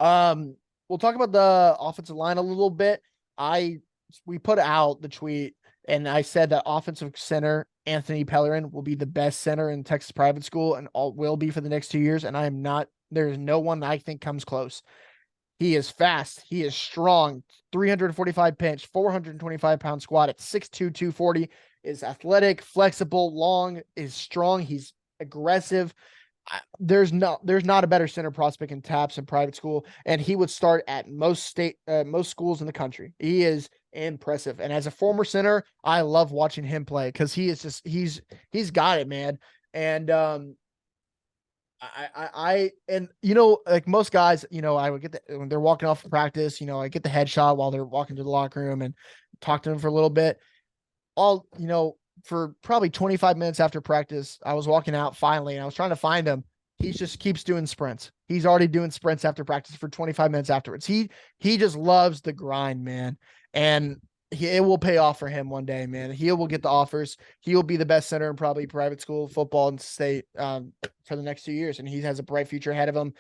We'll talk about the offensive line a little bit. We put out the tweet, and I said that offensive center Anthony Pellerin will be the best center in Texas private school and will be for the next 2 years. And I am not. There's no one that I think comes close. He is fast. He is strong. 345 pinch, 425 pound squat at 6'2", 240. Is athletic, flexible, long, is strong. He's aggressive. There's not a better center prospect in TAPS in private school, and he would start at most schools in the country. He is impressive, and as a former center, I love watching him play because he is just he's got it, man. And like most guys, I would get when they're walking off of practice, I get the headshot while they're walking to the locker room and talk to them for a little bit. for probably 25 minutes after practice, I was walking out finally, and I was trying to find him. He just keeps doing sprints. He's already doing sprints after practice for 25 minutes afterwards. He just loves the grind, man. And it will pay off for him one day, man. He will get the offers. He will be the best center in probably private school football and state for the next 2 years. And he has a bright future ahead of him.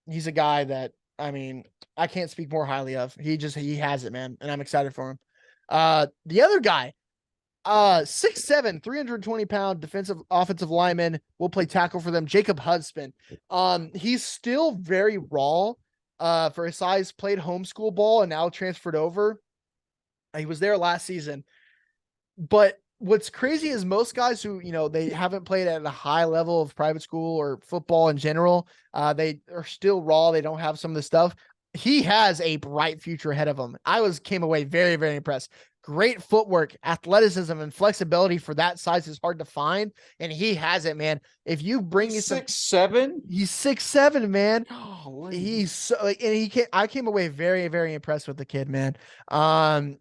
He's a guy that, I mean, I can't speak more highly of. He has it, man. And I'm excited for him. The other guy, 6'7", 320-pound offensive lineman, will play tackle for them, Jacob Hudspin. He's still very raw for his size, played homeschool ball and now transferred over. He was there last season. But what's crazy is most guys who, they haven't played at a high level of private school or football in general, they are still raw. They don't have some of the stuff. He has a bright future ahead of him. Came away very, very impressed. Great footwork, athleticism, and flexibility for that size is hard to find, and he has it, man. If you bring me 6'7", he's 6'7", man. Oh, He's so, and I came away very, very impressed with the kid, man.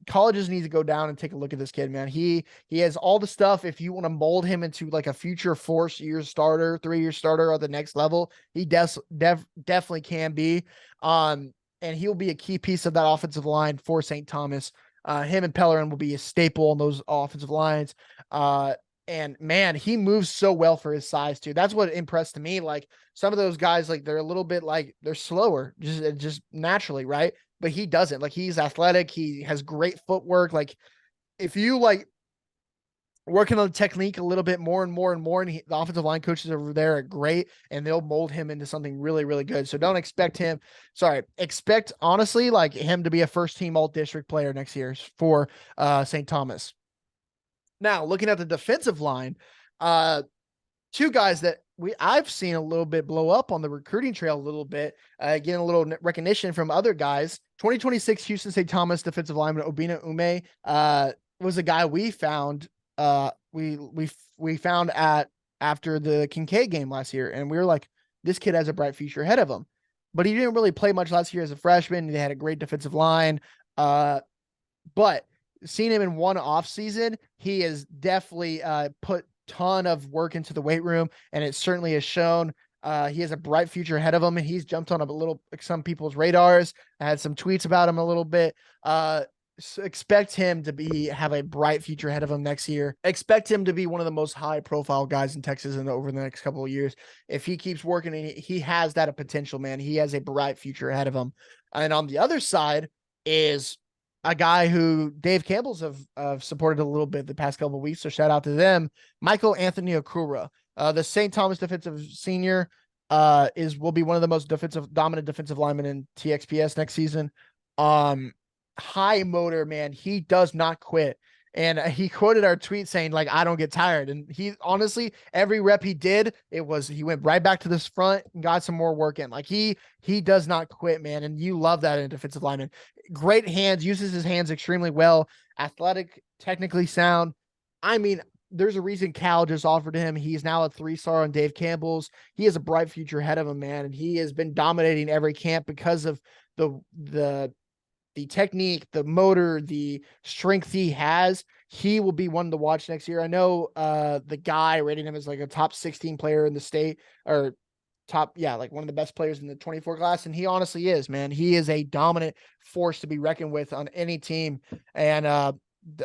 Colleges need to go down and take a look at this kid, man. He has all the stuff. If you want to mold him into like a future 4-year starter, 3-year starter at the next level, he definitely can be. And he'll be a key piece of that offensive line for St. Thomas. Him and Pellerin will be a staple on those offensive lines. And man, he moves so well for his size too. That's what impressed me. Like some of those guys, like they're a little bit like they're slower, just naturally, right? But he doesn't. Like he's athletic. He has great footwork. Like if you like working on the technique a little bit more and more and more, and the offensive line coaches over there are great, and they'll mold him into something really, really good. So don't expect expect honestly like him to be a first-team all-district player next year for St. Thomas. Now, looking at the defensive line, two guys that I've seen a little bit blow up on the recruiting trail a little bit, getting a little recognition from other guys. 2026 Houston St. Thomas defensive lineman Obina Ume was a guy we found. We found after the Kincaid game last year, and we were like, this kid has a bright future ahead of him. But he didn't really play much last year as a freshman. They had a great defensive line. But seeing him in one off season, he has definitely put ton of work into the weight room, and it certainly has shown. He has a bright future ahead of him, and he's jumped on a little some people's radars. I had some tweets about him a little bit. So expect him to have a bright future ahead of him next year. Expect him to be one of the most high profile guys in Texas over the next couple of years. If he keeps working, and he has that potential, man. He has a bright future ahead of him. And on the other side is a guy who Dave Campbell's have supported a little bit the past couple of weeks. So shout out to them. Michael Anthony Okura, the St. Thomas defensive senior, will be one of the most dominant defensive linemen in TXPS next season. High motor, man. He does not quit. And he quoted our tweet saying, like, I don't get tired. And he honestly, every rep he did, he went right back to this front and got some more work in. Like he does not quit, man. And you love that in a defensive lineman. Great hands, uses his hands extremely well, athletic, technically sound. I mean, there's a reason Cal just offered him. He's now a 3-star on Dave Campbell's. He has a bright future ahead of him, man. And he has been dominating every camp because of the technique, the motor, the strength he has. He will be one to watch next year. I know the guy rating him as like a top 16 player in the state, or like one of the best players in the 24 class. And he honestly is, man. He is a dominant force to be reckoned with on any team. And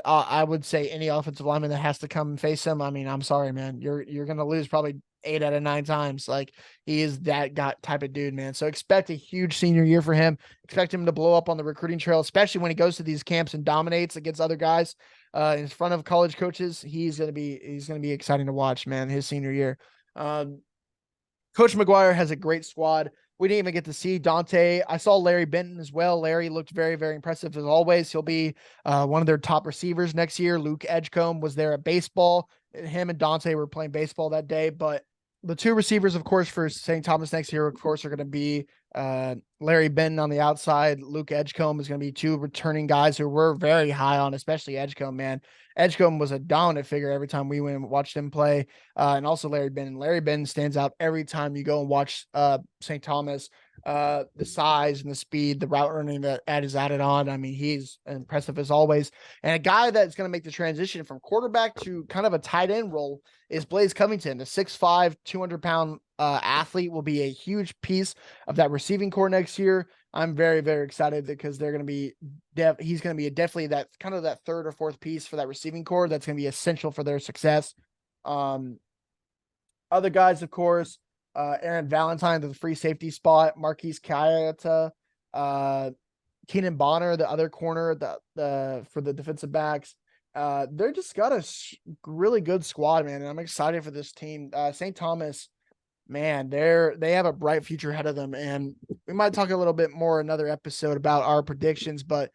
I would say any offensive lineman that has to come and face him, I mean, I'm sorry, man. You're going to lose probably 8 out of 9 times. Like he is that type of dude, man. So expect a huge senior year for him. Expect him to blow up on the recruiting trail, especially when he goes to these camps and dominates against other guys in front of college coaches. He's going to be exciting to watch, man, his senior year. Coach McGuire has a great squad. We didn't even get to see Dante. I saw Larry Benton as well. Larry looked very, very impressive as always. He'll be one of their top receivers next year. Luke Edgecombe was there at baseball. Him and Dante were playing baseball that day. But the two receivers, of course, for St. Thomas next year, of course, are going to be Larry Benton on the outside. Luke Edgecombe is going to be two returning guys who we're very high on, especially Edgecombe, man. Edgecombe was a dominant figure every time we went and watched him play. And also Larry Benton. Larry Benton stands out every time you go and watch St. Thomas. The size and the speed, the route running that is added on. I mean, he's impressive as always. And a guy that's going to make the transition from quarterback to kind of a tight end role is Blaze Covington, the 6'5", 200-pound athlete, will be a huge piece of that receiving core next year. I'm very, very excited because they're going to be he's going to be definitely that kind of that third or fourth piece for that receiving core that's going to be essential for their success. Other guys, of course, Aaron Valentine to the free safety spot, Marquise Kayata, Keenan Bonner, the other corner, the for the defensive backs. They're just got a really good squad, man, and I'm excited for this team. St. Thomas, man, they have a bright future ahead of them, and we might talk a little bit more another episode about our predictions, but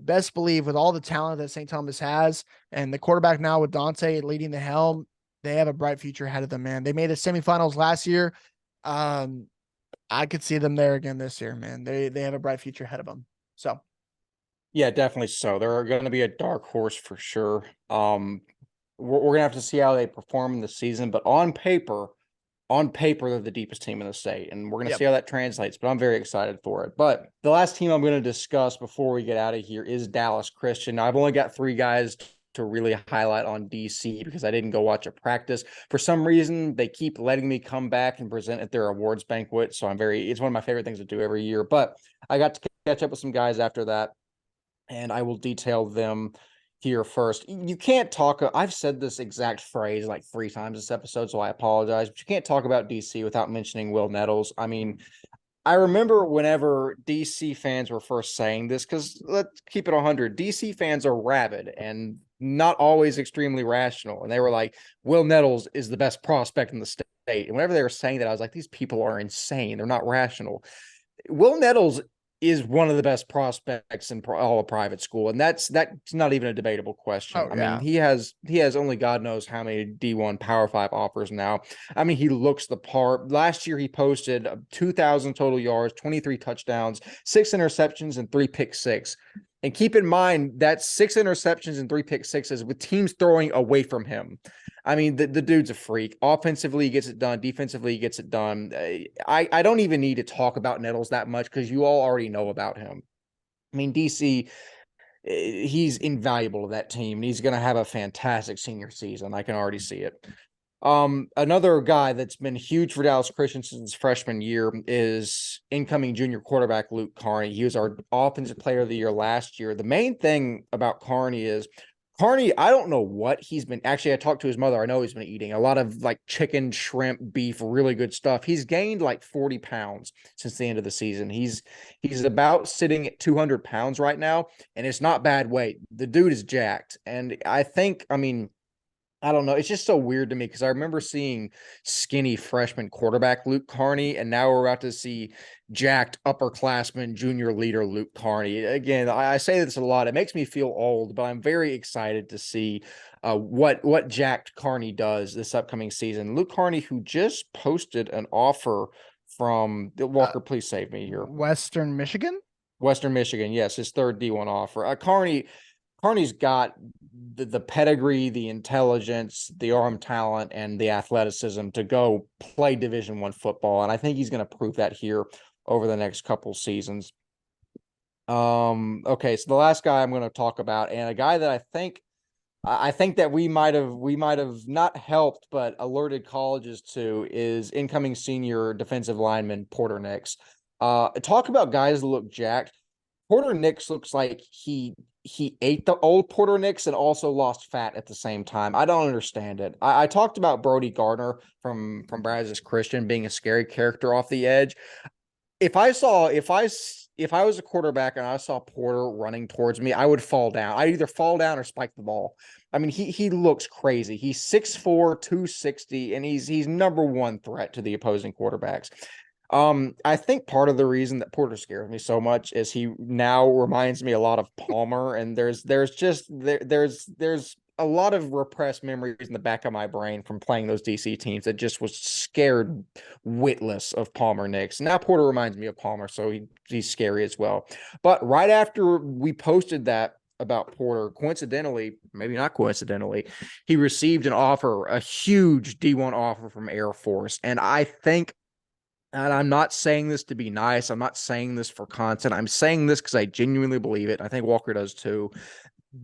best believe with all the talent that St. Thomas has and the quarterback now with Dante leading the helm, they have a bright future ahead of them, man. They made the semifinals last year. I could see them there again this year, man. They have a bright future ahead of them. So, Yeah, definitely so. They're going to be a dark horse for sure. We're going to have to see how they perform in the season, but on paper, they're the deepest team in the state, and we're going to see how that translates, but I'm very excited for it. But the last team I'm going to discuss before we get out of here is Dallas Christian. I've only got 3 guys to really highlight on DC because I didn't go watch a practice. For some reason, they keep letting me come back and present at their awards banquet, so it's one of my favorite things to do every year. But I got to catch up with some guys after that, and I will detail them here first. You can't talk, I've said this exact phrase like 3 times this episode, so I apologize, but you can't talk about DC without mentioning Will Nettles. I mean, I remember whenever DC fans were first saying this, because let's keep it 100, DC fans are rabid and not always extremely rational. And they were like, Will Nettles is the best prospect in the state. And whenever they were saying that, I was like, these people are insane. They're not rational. Will Nettles is one of the best prospects in all of private school. And that's not even a debatable question. Oh, yeah. I mean, he has only God knows how many D1 Power 5 offers now. I mean, he looks the part. Last year, he posted 2,000 total yards, 23 touchdowns, 6 interceptions, and 3 pick six. And keep in mind that 6 interceptions and 3 pick sixes with teams throwing away from him. I mean, the dude's a freak. Offensively, he gets it done. Defensively, he gets it done. I don't even need to talk about Nettles that much because you all already know about him. I mean, DC, he's invaluable to that team, and he's going to have a fantastic senior season. I can already see it. Another guy that's been huge for Dallas Christian since his freshman year is incoming junior quarterback Luke Carney. He was our offensive player of the year last year. The main thing about Carney is I don't know what he's been. Actually, I talked to his mother. I know he's been eating a lot of like chicken, shrimp, beef, really good stuff. He's gained like 40 pounds since the end of the season. He's about sitting at 200 pounds right now, and it's not bad weight. The dude is jacked. And I don't know. It's just so weird to me because I remember seeing skinny freshman quarterback Luke Carney, and now we're about to see jacked upperclassman junior leader Luke Carney. Again, I say this a lot. It makes me feel old, but I'm very excited to see what jacked Carney does this upcoming season. Luke Carney, who just posted an offer from Walker, please save me here. Western Michigan, yes, his 3rd D1 offer. Carney's got the pedigree, the intelligence, the arm talent, and the athleticism to go play Division I football, and I think he's going to prove that here over the next couple seasons. Okay, so the last guy I'm going to talk about, and a guy that I think that we might have not helped but alerted colleges to, is incoming senior defensive lineman Porter Nix. Talk about guys that look jacked. Porter Nix looks like he ate the old Porter Nix and also lost fat at the same time. I don't understand it. I talked about Brody Gardner from Brazos Christian being a scary character off the edge. If I was a quarterback and I saw Porter running towards me, I would fall down. I'd either fall down or spike the ball. I mean, he looks crazy. He's 6'4", 260, and he's number 1 threat to the opposing quarterbacks. I think part of the reason that Porter scares me so much is he now reminds me a lot of Palmer, and there's a lot of repressed memories in the back of my brain from playing those DC teams that just was scared witless of Palmer Nix. Now Porter reminds me of Palmer, so he's scary as well. But right after we posted that about Porter, coincidentally, maybe not coincidentally, he received an offer, a huge D1 offer from Air Force. And I think, and I'm not saying this to be nice, I'm not saying this for content, I'm saying this because I genuinely believe it. I think Walker does too.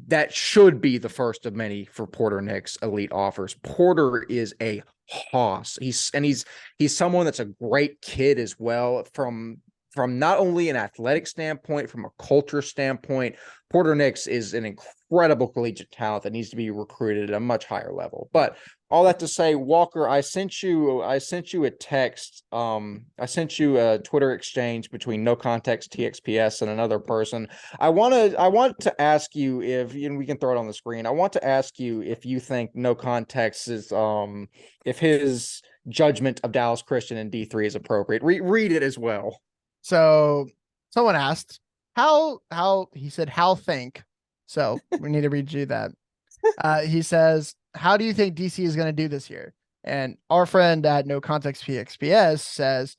That should be the first of many for Porter Nix elite offers. Porter is a hoss. He's someone that's a great kid as well, from not only an athletic standpoint, from a culture standpoint. Porter Nix is an incredible collegiate talent that needs to be recruited at a much higher level. But all that to say, Walker, I sent you a text. I sent you a Twitter exchange between No Context TXPS and another person. I want to ask you if, and we can throw it on the screen. I want to ask you if you think No Context is if his judgment of Dallas Christian in D3 is appropriate. Read it as well. So someone asked how he said, how think. So we need to read you that. He says, how do you think DC is going to do this year? And our friend at No Context PXPS says,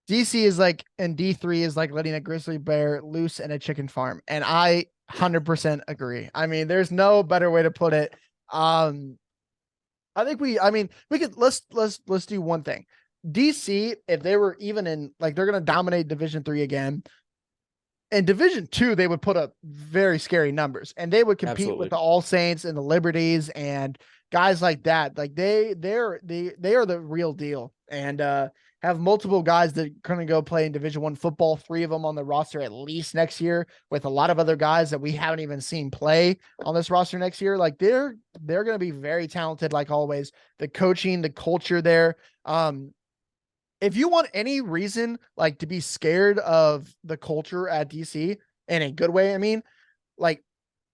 DC is like, and D3 is like letting a grizzly bear loose in a chicken farm. And I 100% agree. I mean, there's no better way to put it. I think we could, let's do one thing. DC, if they were even in, like, they're going to dominate Division 3 again. In Division 2, they would put up very scary numbers, and they would compete with the All Saints and the Liberties and guys like that. Like they are the real deal, and have multiple guys that are going to go play in Division 1 football. 3 of them on the roster at least next year, with a lot of other guys that we haven't even seen play on this roster next year. Like they're going to be very talented, like always. The coaching, the culture there. If you want any reason, like, to be scared of the culture at DC in a good way, I mean, like,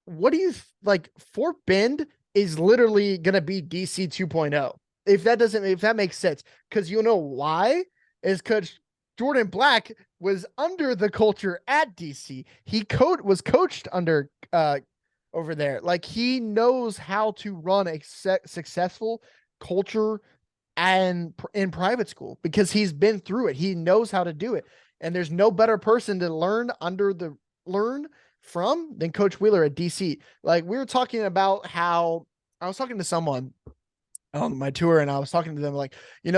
what do you like? Fort Bend is literally going to be DC 2.0. If that makes sense, because you know why? Is because Jordan Black was under the culture at DC. He was coached under over there. Like, he knows how to run a successful culture and in private school, because he's been through it. He knows how to do it. And there's no better person to learn from than Coach Wheeler at DC. Like, we were talking about how I was talking to someone on my tour, and I was talking to them like,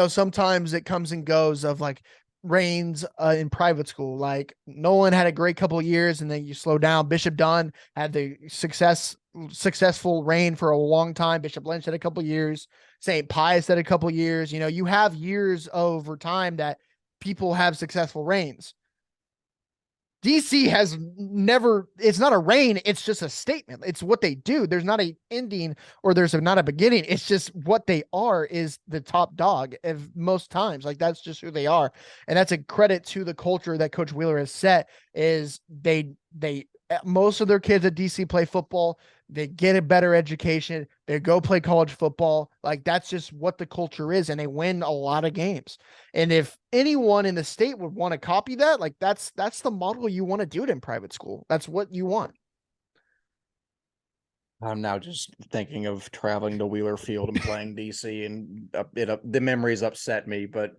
sometimes it comes and goes of like reigns in private school. Like Nolan had a great couple of years and then you slow down. Bishop Dunne had the successful reign for a long time. Bishop Lynch had a couple of years. St. Pius had a couple of years. You have years over time that people have successful reigns. DC has never, it's not a reign. It's just a statement. It's what they do. There's not a ending or there's not a beginning. It's just what they are is the top dog of most times. Like, that's just who they are. And that's a credit to the culture that Coach Wheeler has set. Is they most of their kids at DC play football. They get a better education. They go play college football. Like, that's just what the culture is. And they win a lot of games. And if anyone in the state would want to copy that, like, that's the model you want to do it in private school. That's what you want. I'm now just thinking of traveling to Wheeler Field and playing DC, and the memories upset me, but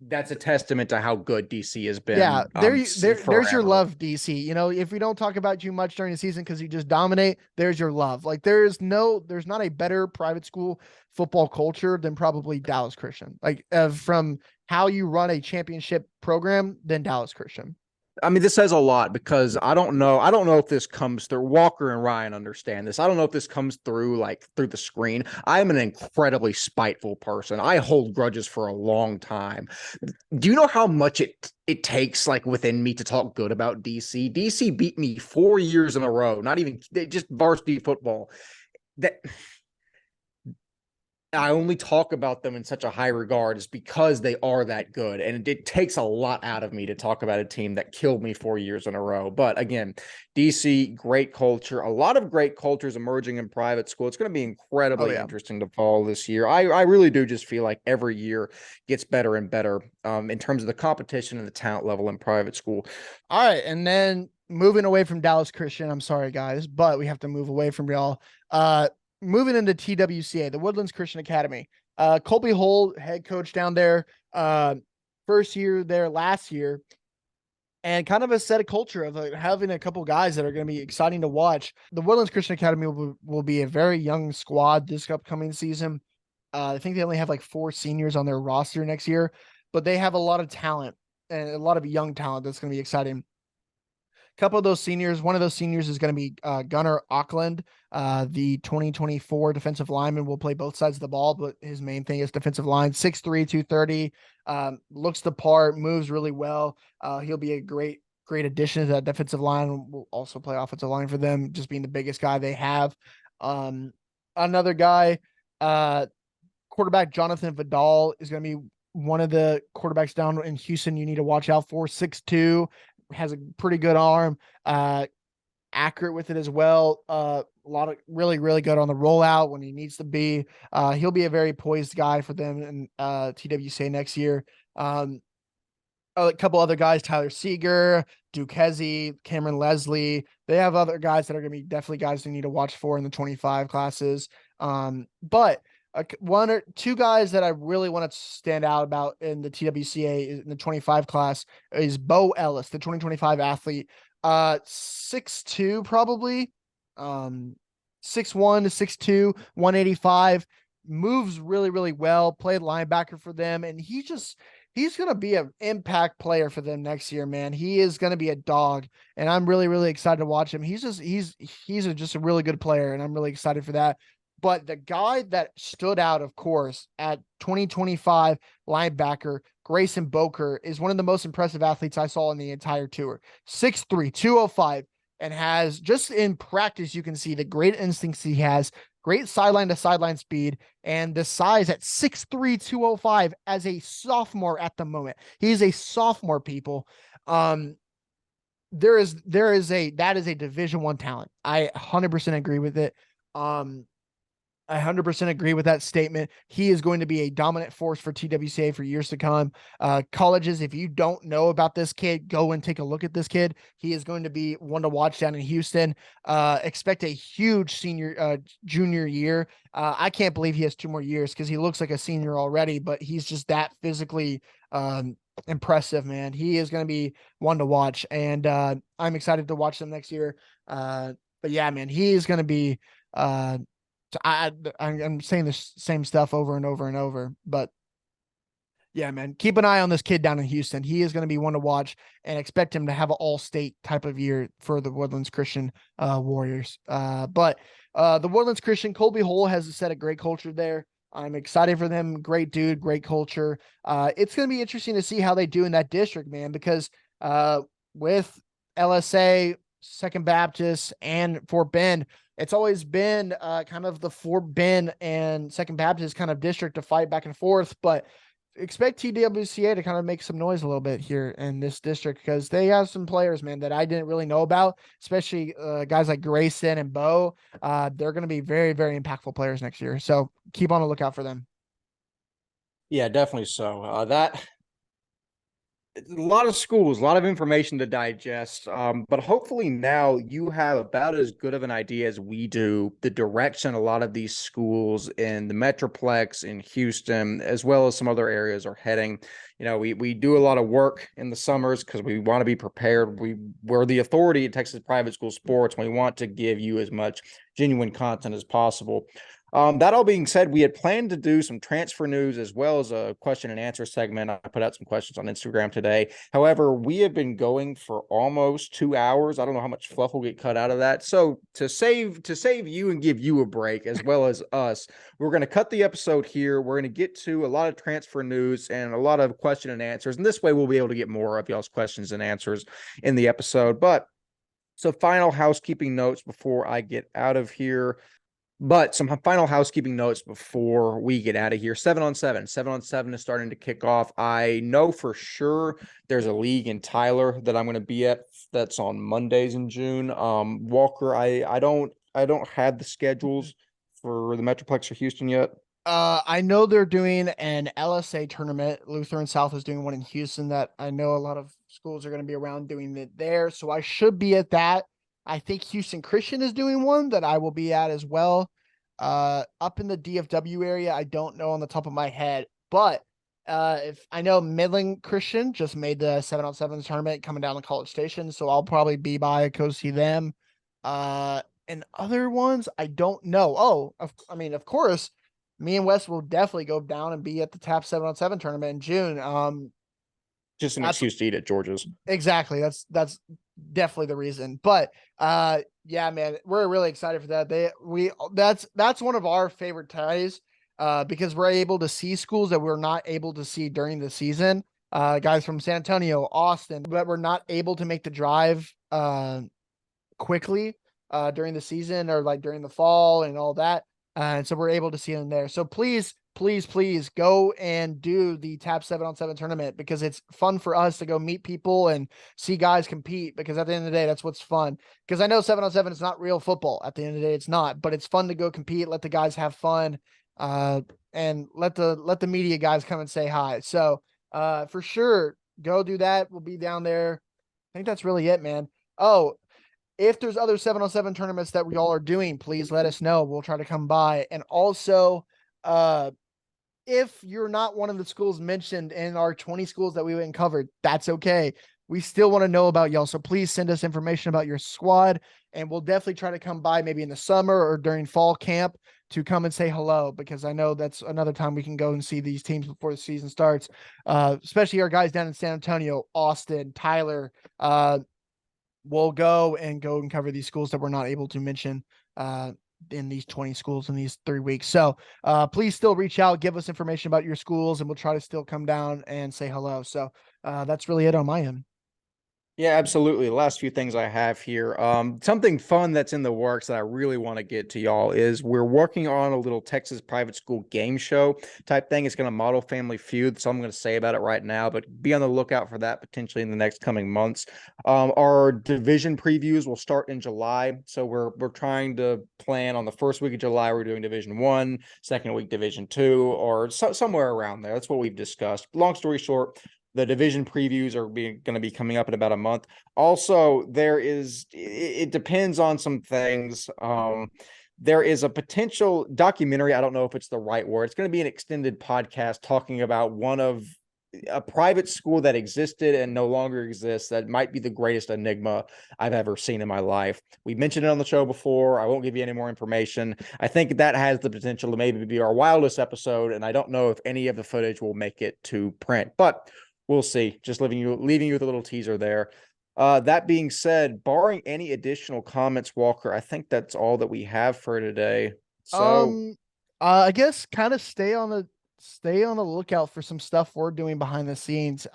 that's a testament to how good DC has been. Yeah, there's your love, DC. If we don't talk about you much during the season because you just dominate, there's your love. Like, there's not a better private school football culture than probably Dallas Christian. Like, from how you run a championship program than Dallas Christian. I mean, this says a lot, because I don't know if this comes through. Walker and Ryan understand this. I don't know if this comes through through the screen. I am an incredibly spiteful person. I hold grudges for a long time. Do you know how much it takes, like, within me to talk good about DC? DC beat me 4 years in a row, not even just varsity football. That I only talk about them in such a high regard is because they are that good. And it takes a lot out of me to talk about a team that killed me 4 years in a row. But again, DC, great culture, a lot of great cultures emerging in private school. It's going to be incredibly interesting to follow this year. I really do just feel like every year gets better and better in terms of the competition and the talent level in private school. All right. And then moving away from Dallas Christian, I'm sorry, guys, but we have to move away from y'all. moving into TWCA, the Woodlands Christian Academy. Colby Hull, head coach down there, first year there last year, and kind of a set of culture of having a couple guys that are going to be exciting to watch. The Woodlands Christian Academy will be a very young squad this upcoming season. I think they only have like 4 seniors on their roster next year, but they have a lot of talent and a lot of young talent that's going to be exciting. Couple of those seniors, one of those seniors is going to be Gunnar Auckland, the 2024 defensive lineman, will play both sides of the ball, but his main thing is defensive line. 6'3", 230, looks the part, moves really well. He'll be a great addition to that defensive line. Will also play offensive line for them, just being the biggest guy they have. Another guy, quarterback Jonathan Vidal is going to be one of the quarterbacks down in Houston you need to watch out for. 6'2", has a pretty good arm, accurate with it as well. A lot of really good on the rollout when he needs to be. He'll be a very poised guy for them in TWCA next year. A couple other guys, Tyler Seeger, Duke Hezzy, Cameron Leslie. They have other guys that are going to be definitely guys they need to watch for in the 25 classes. But one or two guys that I really want to stand out about in the TWCA in the 25 class is Bo Ellis, the 2025 athlete. 6'2", probably, 6'1" to 6'2", 185, moves really well, played linebacker for them. And he's going to be an impact player for them next year, man. He is going to be a dog, and I'm really excited to watch him. He's just a really good player, and I'm really excited for that. But the guy that stood out, of course, at 2025 linebacker, Grayson Boker, is one of the most impressive athletes I saw in the entire tour. 6'3", 205, and has, just in practice, you can see the great instincts he has, great sideline to sideline speed, and the size at 6'3", 205 as a sophomore at the moment. He's a sophomore, people. That is a Division I talent. I 100% agree with it. I 100% agree with that statement. He is going to be a dominant force for TWCA for years to come. Colleges, if you don't know about this kid, go and take a look at this kid. He is going to be one to watch down in Houston. Expect a huge junior year. I can't believe he has 2 more years because he looks like a senior already, but he's just that physically impressive, man. He is going to be one to watch, and I'm excited to watch them next year. But yeah, man, he is going to be I'm saying the same stuff over and over, but yeah, man, keep an eye on this kid down in Houston. He is going to be one to watch, and expect him to have an all-state type of year for the Woodlands Christian Warriors. But the Woodlands Christian, Colby Hull has set a great culture there. I'm excited for them. Great dude, great culture. It's going to be interesting to see how they do in that district, man, because with LSA, Second Baptist, and Fort Bend, it's always been kind of the Fort Bend and Second Baptist kind of district to fight back and forth, but expect TWCA to kind of make some noise a little bit here in this district because they have some players, man, that I didn't really know about, especially guys like Grayson and Bo. They're going to be very impactful players next year, so keep on the lookout for them. Yeah, definitely so. A lot of schools, a lot of information to digest, but hopefully now you have about as good of an idea as we do the direction a lot of these schools in the Metroplex, in Houston, as well as some other areas are heading. You know, we do a lot of work in the summers because we want to be prepared. We're the authority in Texas private school sports, and we want to give you as much genuine content as possible. That all being said, we had planned to do some transfer news as well as a question and answer segment. I put out some questions on Instagram today. However, we have been going for almost 2 hours. I don't know how much fluff will get cut out of that. So to save you and give you a break as well as us, we're going to cut the episode here. We're going to get to a lot of transfer news and a lot of question and answers. And this way we'll be able to get more of y'all's questions and answers in the episode. But so final housekeeping notes before I get out of here. But some final housekeeping notes before we get out of here. 7-on-7. 7-on-7 is starting to kick off. I know for sure there's a league in Tyler that I'm going to be at that's on Mondays in June. Walker, I don't have the schedules for the Metroplex or Houston yet. I know they're doing an LSA tournament. Lutheran South is doing one in Houston that I know a lot of schools are going to be around doing it there. So I should be at that. I think Houston Christian is doing one that I will be at as well. Up in the DFW area, I don't know on the top of my head, but if I know Midland Christian just made the 7-on-7 tournament coming down to College Station, so I'll probably be by, go see them. And other ones, I don't know. Oh, of course, me and Wes will definitely go down and be at the TAP 7-on-7 tournament in June. Just an excuse to eat at George's. Exactly. That's definitely the reason. But yeah, man, we're really excited for that. That's one of our favorite ties, because we're able to see schools that we're not able to see during the season. Guys from San Antonio, Austin, but we're not able to make the drive quickly during the season or like during the fall and all that. And so we're able to see them there. So please go and do the TAP 7-on-7 tournament, because it's fun for us to go meet people and see guys compete, because at the end of the day, that's what's fun. Because I know 7-on-7 is not real football. At the end of the day, it's not, but it's fun to go compete, let the guys have fun, and let the media guys come and say hi. So for sure, go do that. We'll be down there. I think that's really it, man. Oh, if there's other 7-on-7 tournaments that we all are doing, please let us know. We'll try to come by. And also, if you're not one of the schools mentioned in our 20 schools that we went and covered, that's okay. We still want to know about y'all. So please send us information about your squad, and we'll definitely try to come by maybe in the summer or during fall camp to come and say hello, because I know that's another time we can go and see these teams before the season starts. Especially our guys down in San Antonio, Austin, Tyler. We'll go and cover these schools that we're not able to mention in these 20 schools in these 3 weeks. So please still reach out, give us information about your schools, and we'll try to still come down and say hello. So that's really it on my end. Yeah, absolutely. The last few things I have here. Something fun that's in the works that I really want to get to y'all is we're working on a little Texas private school game show type thing. It's going to model Family Feud. So I'm going to say about it right now, but be on the lookout for that potentially in the next coming months. Our division previews will start in July. So we're trying to plan on the first week of July. We're doing Division 1, second week Division 2, or somewhere around there. That's what we've discussed. Long story short, the division previews are going to be coming up in about a month. Also, it depends on some things. There is a potential documentary. I don't know if it's the right word. It's going to be an extended podcast talking about a private school that existed and no longer exists that might be the greatest enigma I've ever seen in my life. We mentioned it on the show before. I won't give you any more information. I think that has the potential to maybe be our wildest episode, and I don't know if any of the footage will make it to print, but we'll see. Just leaving you with a little teaser there. That being said, barring any additional comments, Walker, I think that's all that we have for today. So I guess kind of stay on the lookout for some stuff we're doing behind the scenes.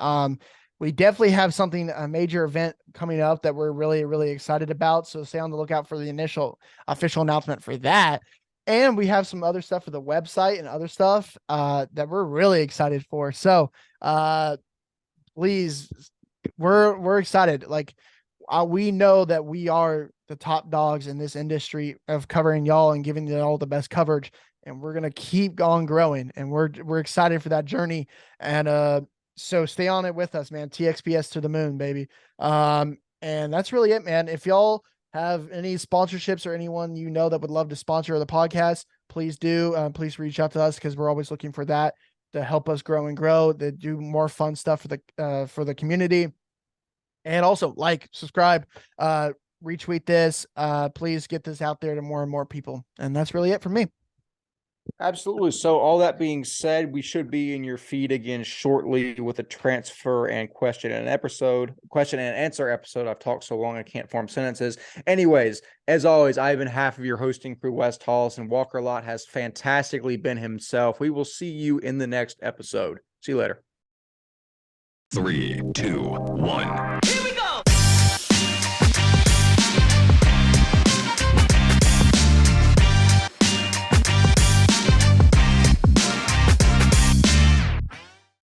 We definitely have a major event coming up that we're really, really excited about. So stay on the lookout for the initial official announcement for that. And we have some other stuff for the website and other stuff that we're really excited for. So please, we're excited. Like we know that we are the top dogs in this industry of covering y'all and giving y'all the best coverage, and we're gonna keep on growing, and we're excited for that journey. And so stay on it with us, man. TXPS to the moon, baby. And that's really it, man. If y'all have any sponsorships or anyone you know that would love to sponsor the podcast, please do. Please reach out to us, because we're always looking for that to help us grow and grow, to do more fun stuff for the community. And also subscribe, retweet this. Please get this out there to more and more people. And that's really it for me. Absolutely. So all that being said, we should be in your feed again shortly with a transfer and question and answer episode. I've talked so long I can't form sentences. Anyways, as always, I've been half of your hosting crew, Wes Tolleson. Walker Lott has fantastically been himself. We will see you in the next episode. See you later. 3, 2, 1.